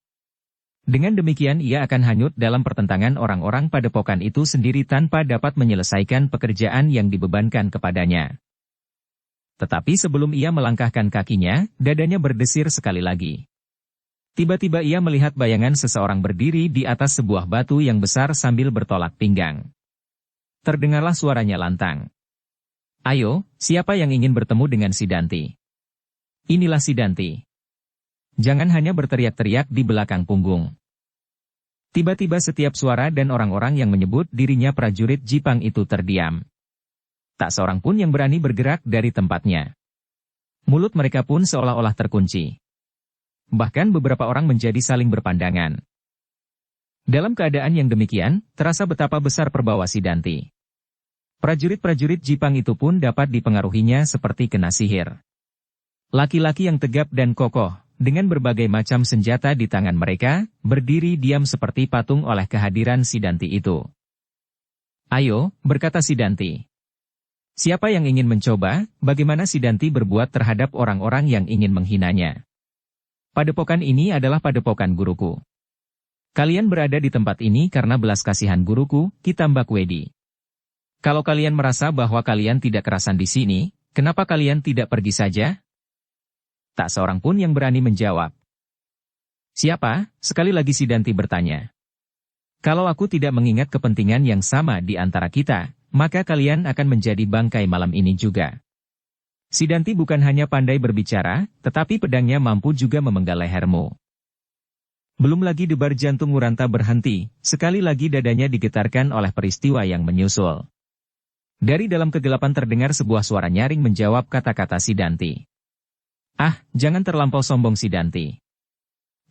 Dengan demikian ia akan hanyut dalam pertentangan orang-orang padepokan itu sendiri tanpa dapat menyelesaikan pekerjaan yang dibebankan kepadanya. Tetapi sebelum ia melangkahkan kakinya, dadanya berdesir sekali lagi. Tiba-tiba ia melihat bayangan seseorang berdiri di atas sebuah batu yang besar sambil bertolak pinggang. Terdengarlah suaranya lantang. "Ayo, siapa yang ingin bertemu dengan Sidanti? Inilah Sidanti. Jangan hanya berteriak-teriak di belakang punggung." Tiba-tiba setiap suara dan orang-orang yang menyebut dirinya prajurit Jipang itu terdiam. Tak seorang pun yang berani bergerak dari tempatnya. Mulut mereka pun seolah-olah terkunci. Bahkan beberapa orang menjadi saling berpandangan. Dalam keadaan yang demikian, terasa betapa besar perbawa Sidanti. Prajurit-prajurit Jipang itu pun dapat dipengaruhinya seperti kena sihir. Laki-laki yang tegap dan kokoh, dengan berbagai macam senjata di tangan mereka, berdiri diam seperti patung oleh kehadiran Sidanti itu. "Ayo," berkata Sidanti. "Siapa yang ingin mencoba, bagaimana Sidanti berbuat terhadap orang-orang yang ingin menghinanya? Padepokan ini adalah padepokan guruku. Kalian berada di tempat ini karena belas kasihan guruku, Ki Tambak Wedi. Kalau kalian merasa bahwa kalian tidak kerasan di sini, kenapa kalian tidak pergi saja?" Tak seorang pun yang berani menjawab. "Siapa?" sekali lagi Sidanti bertanya. "Kalau aku tidak mengingat kepentingan yang sama di antara kita, maka kalian akan menjadi bangkai malam ini juga." Sidanti bukan hanya pandai berbicara, tetapi pedangnya mampu juga memenggal lehermu. Belum lagi debar jantung Wuranta berhenti, sekali lagi dadanya digetarkan oleh peristiwa yang menyusul. Dari dalam kegelapan terdengar sebuah suara nyaring menjawab kata-kata Sidanti. "Ah, jangan terlampau sombong Sidanti.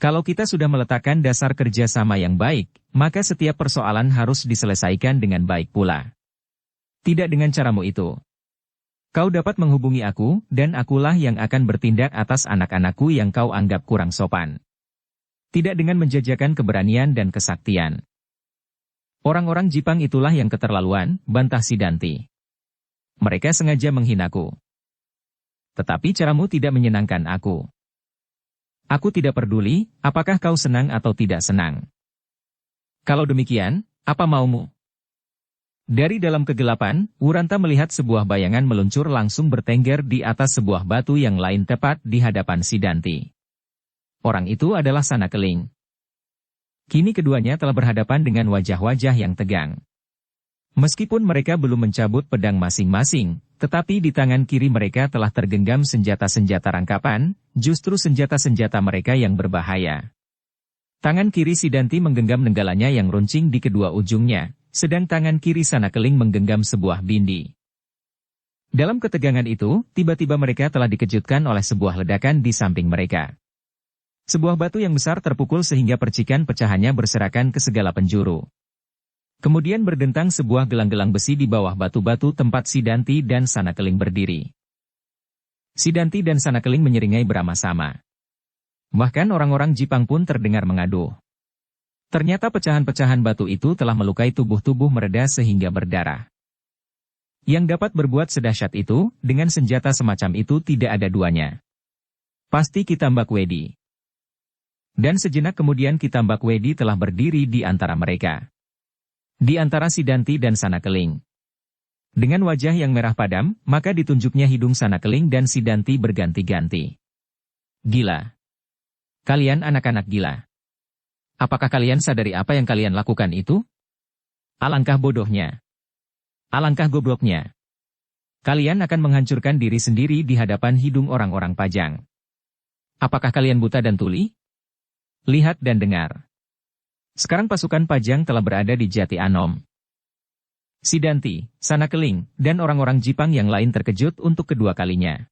Kalau kita sudah meletakkan dasar kerjasama yang baik, maka setiap persoalan harus diselesaikan dengan baik pula. Tidak dengan caramu itu. Kau dapat menghubungi aku, dan akulah yang akan bertindak atas anak-anakku yang kau anggap kurang sopan. Tidak dengan menjajakan keberanian dan kesaktian. Orang-orang Jipang itulah yang keterlaluan," bantah Sidanti. "Mereka sengaja menghinaku. Tetapi caramu tidak menyenangkan aku. Aku tidak peduli, apakah kau senang atau tidak senang. Kalau demikian, apa maumu?" Dari dalam kegelapan, Wuranta melihat sebuah bayangan meluncur langsung bertengger di atas sebuah batu yang lain tepat di hadapan Sidanti. Orang itu adalah Sanakeling. Kini keduanya telah berhadapan dengan wajah-wajah yang tegang. Meskipun mereka belum mencabut pedang masing-masing, tetapi di tangan kiri mereka telah tergenggam senjata-senjata rangkapan, justru senjata-senjata mereka yang berbahaya. Tangan kiri Sidanti menggenggam nenggalannya yang runcing di kedua ujungnya, sedang tangan kiri Sanakeling menggenggam sebuah bindi. Dalam ketegangan itu, tiba-tiba mereka telah dikejutkan oleh sebuah ledakan di samping mereka. Sebuah batu yang besar terpukul sehingga percikan pecahannya berserakan ke segala penjuru. Kemudian berdentang sebuah gelang-gelang besi di bawah batu-batu tempat Sidanti dan Sanakeling berdiri. Sidanti dan Sanakeling menyeringai bersama-sama. Bahkan orang-orang Jipang pun terdengar mengaduh. Ternyata pecahan-pecahan batu itu telah melukai tubuh-tubuh mereka sehingga berdarah. Yang dapat berbuat sedahsyat itu, dengan senjata semacam itu tidak ada duanya. Pasti Ki Tambak Wedi. Dan sejenak kemudian Ki Tambak Wedi telah berdiri di antara mereka. Di antara Sidanti dan Sanakeling. Dengan wajah yang merah padam, maka ditunjuknya hidung Sanakeling dan Sidanti berganti-ganti. "Gila. Kalian anak-anak gila. Apakah kalian sadari apa yang kalian lakukan itu? Alangkah bodohnya. Alangkah gobloknya. Kalian akan menghancurkan diri sendiri di hadapan hidung orang-orang Pajang. Apakah kalian buta dan tuli? Lihat dan dengar. Sekarang pasukan Pajang telah berada di Jati Anom." Sidanti, Sanakeling, dan orang-orang Jipang yang lain terkejut untuk kedua kalinya.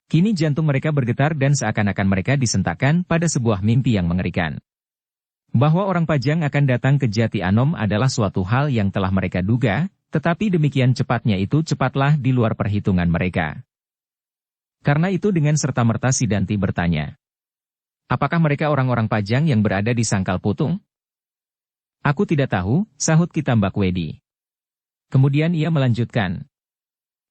Kini jantung mereka bergetar dan seakan-akan mereka disentakkan pada sebuah mimpi yang mengerikan. Bahwa orang Pajang akan datang ke Jati Anom adalah suatu hal yang telah mereka duga, tetapi demikian cepatnya itu cepatlah di luar perhitungan mereka. Karena itu dengan serta-merta Sidanti bertanya. "Apakah mereka orang-orang Pajang yang berada di Sangkal Putung?" "Aku tidak tahu," sahut Ki Tambak Wedi. Kemudian ia melanjutkan.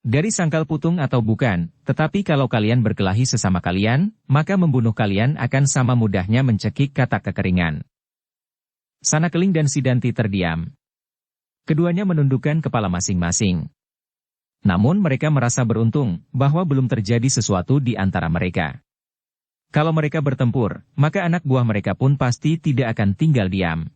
"Dari Sangkal Putung atau bukan, tetapi kalau kalian berkelahi sesama kalian, maka membunuh kalian akan sama mudahnya mencekik katak kekeringan." Sanakeling dan Sidanti terdiam. Keduanya menundukkan kepala masing-masing. Namun mereka merasa beruntung bahwa belum terjadi sesuatu di antara mereka. Kalau mereka bertempur, maka anak buah mereka pun pasti tidak akan tinggal diam.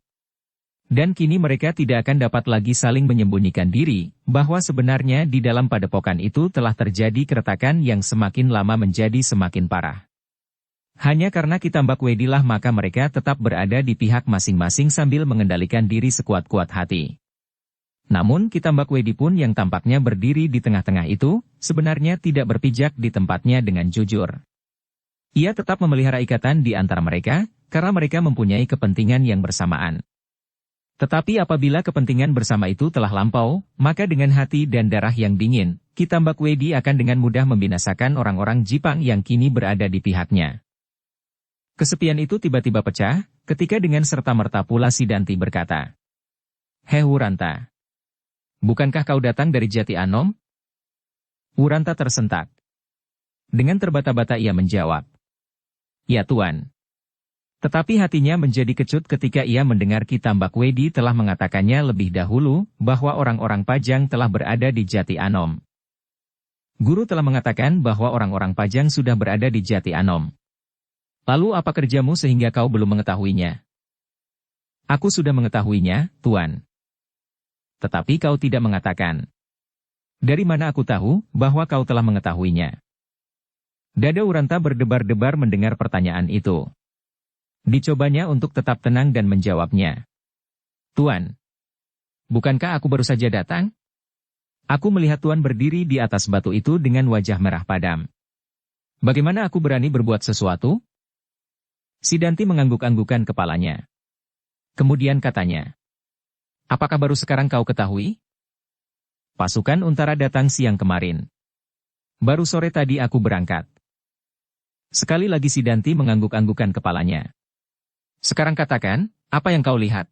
Dan kini mereka tidak akan dapat lagi saling menyembunyikan diri, bahwa sebenarnya di dalam padepokan itu telah terjadi keretakan yang semakin lama menjadi semakin parah. Hanya karena Ki Tambak Wedi lah maka mereka tetap berada di pihak masing-masing sambil mengendalikan diri sekuat-kuat hati. Namun Kitambak Wedi pun yang tampaknya berdiri di tengah-tengah itu, sebenarnya tidak berpijak di tempatnya dengan jujur. Ia tetap memelihara ikatan di antara mereka, karena mereka mempunyai kepentingan yang bersamaan. Tetapi apabila kepentingan bersama itu telah lampau, maka dengan hati dan darah yang dingin, Kitambak Wedi akan dengan mudah membinasakan orang-orang Jipang yang kini berada di pihaknya. Kesepian itu tiba-tiba pecah, ketika dengan serta-merta pula si Danti berkata, "Hei Wuranta, bukankah kau datang dari Jati Anom?" Wuranta tersentak. Dengan terbata-bata ia menjawab, "Ya Tuan." Tetapi hatinya menjadi kecut ketika ia mendengar Kitambak Wedi telah mengatakannya lebih dahulu, bahwa orang-orang Pajang telah berada di Jati Anom. Guru telah mengatakan bahwa orang-orang Pajang sudah berada di Jati Anom. Lalu apa kerjamu sehingga kau belum mengetahuinya? Aku sudah mengetahuinya, Tuan. Tetapi kau tidak mengatakan. Dari mana aku tahu bahwa kau telah mengetahuinya? Dada Wuranta berdebar-debar mendengar pertanyaan itu. Dicobanya untuk tetap tenang dan menjawabnya. Tuan, bukankah aku baru saja datang? Aku melihat Tuan berdiri di atas batu itu dengan wajah merah padam. Bagaimana aku berani berbuat sesuatu? Si Danti mengangguk-anggukan kepalanya. Kemudian katanya, apakah baru sekarang kau ketahui? Pasukan Untara datang siang kemarin. Baru sore tadi aku berangkat. Sekali lagi si Danti mengangguk-anggukan kepalanya. Sekarang katakan, apa yang kau lihat?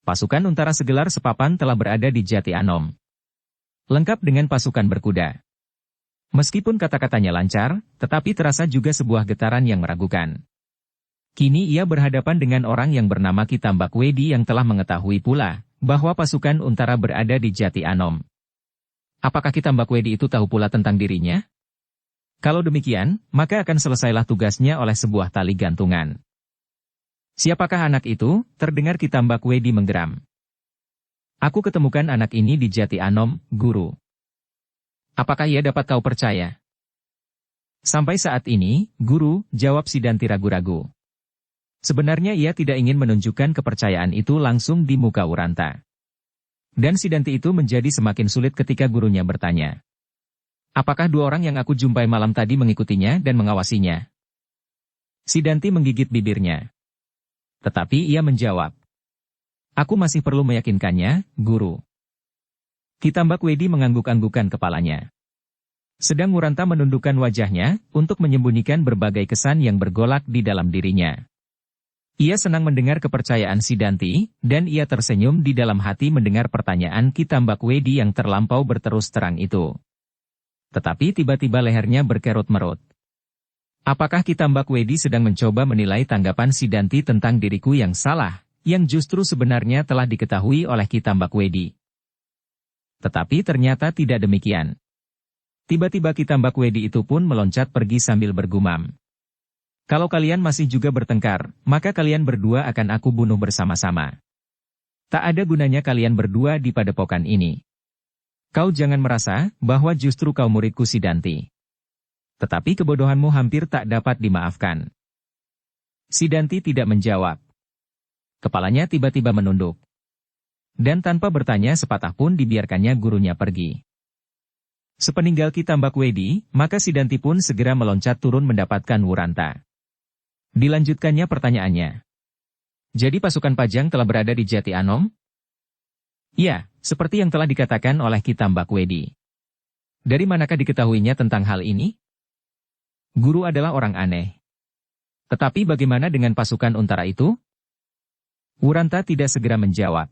Pasukan Untara segelar sepapan telah berada di Jati Anom. Lengkap dengan pasukan berkuda. Meskipun kata-katanya lancar, tetapi terasa juga sebuah getaran yang meragukan. Kini ia berhadapan dengan orang yang bernama Kitambak Wedi yang telah mengetahui pula, bahwa pasukan Untara berada di Jati Anom. Apakah Kitambak Wedi itu tahu pula tentang dirinya? Kalau demikian, maka akan selesailah tugasnya oleh sebuah tali gantungan. Siapakah anak itu? Terdengar Kitambak Wedi menggeram. Aku ketemukan anak ini di Jati Anom, Guru. Apakah ia dapat kau percaya? Sampai saat ini, Guru, jawab si Danti ragu-ragu. Sebenarnya ia tidak ingin menunjukkan kepercayaan itu langsung di muka Wuranta. Dan si Danti itu menjadi semakin sulit ketika gurunya bertanya. Apakah dua orang yang aku jumpai malam tadi mengikutinya dan mengawasinya? Si Danti menggigit bibirnya. Tetapi ia menjawab. Aku masih perlu meyakinkannya, Guru. Kitambak Wedi mengangguk-anggukan kepalanya. Sedang Wuranta menundukkan wajahnya untuk menyembunyikan berbagai kesan yang bergolak di dalam dirinya. Ia senang mendengar kepercayaan si Danti, dan ia tersenyum di dalam hati mendengar pertanyaan Kitambak Wedi yang terlampau berterus terang itu. Tetapi tiba-tiba lehernya berkerut-merut. Apakah Kitambak Wedi sedang mencoba menilai tanggapan si Danti tentang diriku yang salah, yang justru sebenarnya telah diketahui oleh Kitambak Wedi? Tetapi ternyata tidak demikian. Tiba-tiba Kitambak Wedi itu pun meloncat pergi sambil bergumam. Kalau kalian masih juga bertengkar, maka kalian berdua akan aku bunuh bersama-sama. Tak ada gunanya kalian berdua di padepokan ini. Kau jangan merasa bahwa justru kau muridku si Danti. Tetapi kebodohanmu hampir tak dapat dimaafkan. Si Danti tidak menjawab. Kepalanya tiba-tiba menunduk. Dan tanpa bertanya sepatah pun dibiarkannya gurunya pergi. Sepeninggal Kitambak Wedi, maka si Danti pun segera meloncat turun mendapatkan Wuranta. Dilanjutkannya pertanyaannya. Jadi pasukan Pajang telah berada di Jati Anom? Ya, seperti yang telah dikatakan oleh Kitambak Wedi. Dari manakah diketahuinya tentang hal ini? Guru adalah orang aneh. Tetapi bagaimana dengan pasukan Untara itu? Wuranta tidak segera menjawab.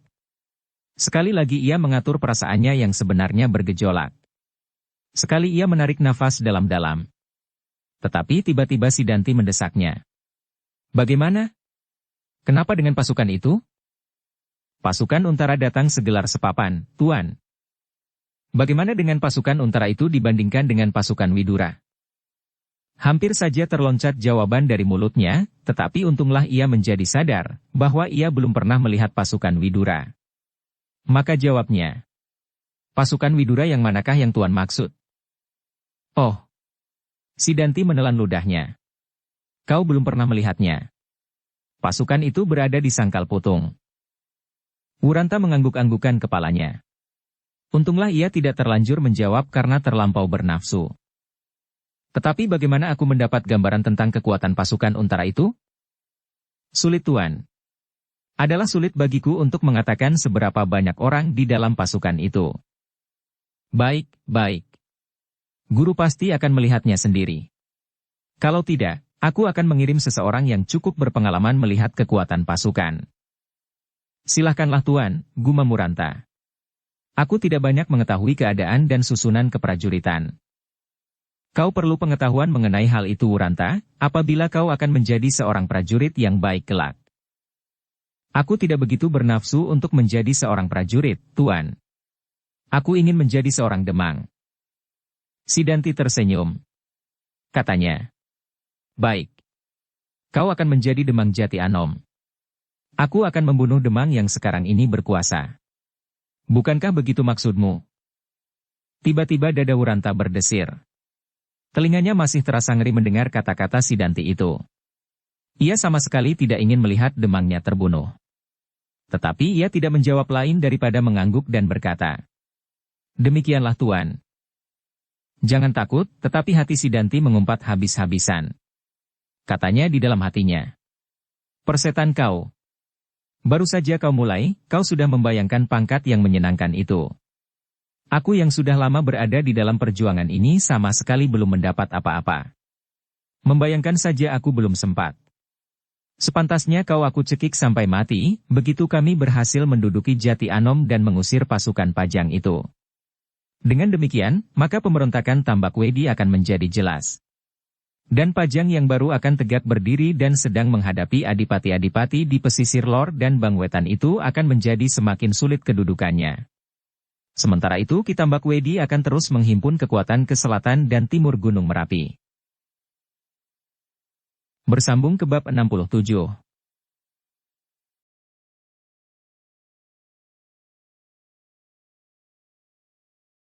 Sekali lagi ia mengatur perasaannya yang sebenarnya bergejolak. Sekali ia menarik nafas dalam-dalam. Tetapi tiba-tiba si Danti mendesaknya. Bagaimana? Kenapa dengan pasukan itu? Pasukan Untara datang segelar sepapan, Tuan. Bagaimana dengan pasukan Untara itu dibandingkan dengan pasukan Widura? Hampir saja terloncat jawaban dari mulutnya, tetapi untunglah ia menjadi sadar bahwa ia belum pernah melihat pasukan Widura. Maka jawabnya. Pasukan Widura yang manakah yang Tuan maksud? Oh. Si Danti menelan ludahnya. Kau belum pernah melihatnya. Pasukan itu berada di Sangkal Putung. Wuranta mengangguk-anggukan kepalanya. Untunglah ia tidak terlanjur menjawab karena terlampau bernafsu. Tetapi bagaimana aku mendapat gambaran tentang kekuatan pasukan Untara itu? Sulit Tuan. Adalah sulit bagiku untuk mengatakan seberapa banyak orang di dalam pasukan itu. Baik, baik. Guru pasti akan melihatnya sendiri. Kalau tidak, aku akan mengirim seseorang yang cukup berpengalaman melihat kekuatan pasukan. Silahkanlah Tuan, gumam Wuranta. Aku tidak banyak mengetahui keadaan dan susunan keprajuritan. Kau perlu pengetahuan mengenai hal itu Wuranta, apabila kau akan menjadi seorang prajurit yang baik kelak. Aku tidak begitu bernafsu untuk menjadi seorang prajurit, Tuan. Aku ingin menjadi seorang demang. Sidanti tersenyum. Katanya. Baik. Kau akan menjadi demang Jati Anom. Aku akan membunuh demang yang sekarang ini berkuasa. Bukankah begitu maksudmu? Tiba-tiba dada Wuranta berdesir. Telinganya masih terasa ngeri mendengar kata-kata Sidanti itu. Ia sama sekali tidak ingin melihat demangnya terbunuh. Tetapi ia tidak menjawab lain daripada mengangguk dan berkata, demikianlah Tuan. Jangan takut, tetapi hati Sidanti mengumpat habis-habisan. Katanya di dalam hatinya. Persetan kau. Baru saja kau mulai, kau sudah membayangkan pangkat yang menyenangkan itu. Aku yang sudah lama berada di dalam perjuangan ini sama sekali belum mendapat apa-apa. Membayangkan saja aku belum sempat. Sepantasnya kau aku cekik sampai mati, begitu kami berhasil menduduki Jati Anom dan mengusir pasukan Pajang itu. Dengan demikian, maka pemberontakan Tambak Wedi akan menjadi jelas. Dan Pajang yang baru akan tegak berdiri dan sedang menghadapi adipati-adipati di pesisir lor dan Bangwetan itu akan menjadi semakin sulit kedudukannya. Sementara itu Ki Tambak Wedi akan terus menghimpun kekuatan ke selatan dan timur Gunung Merapi. Bersambung ke bab 67.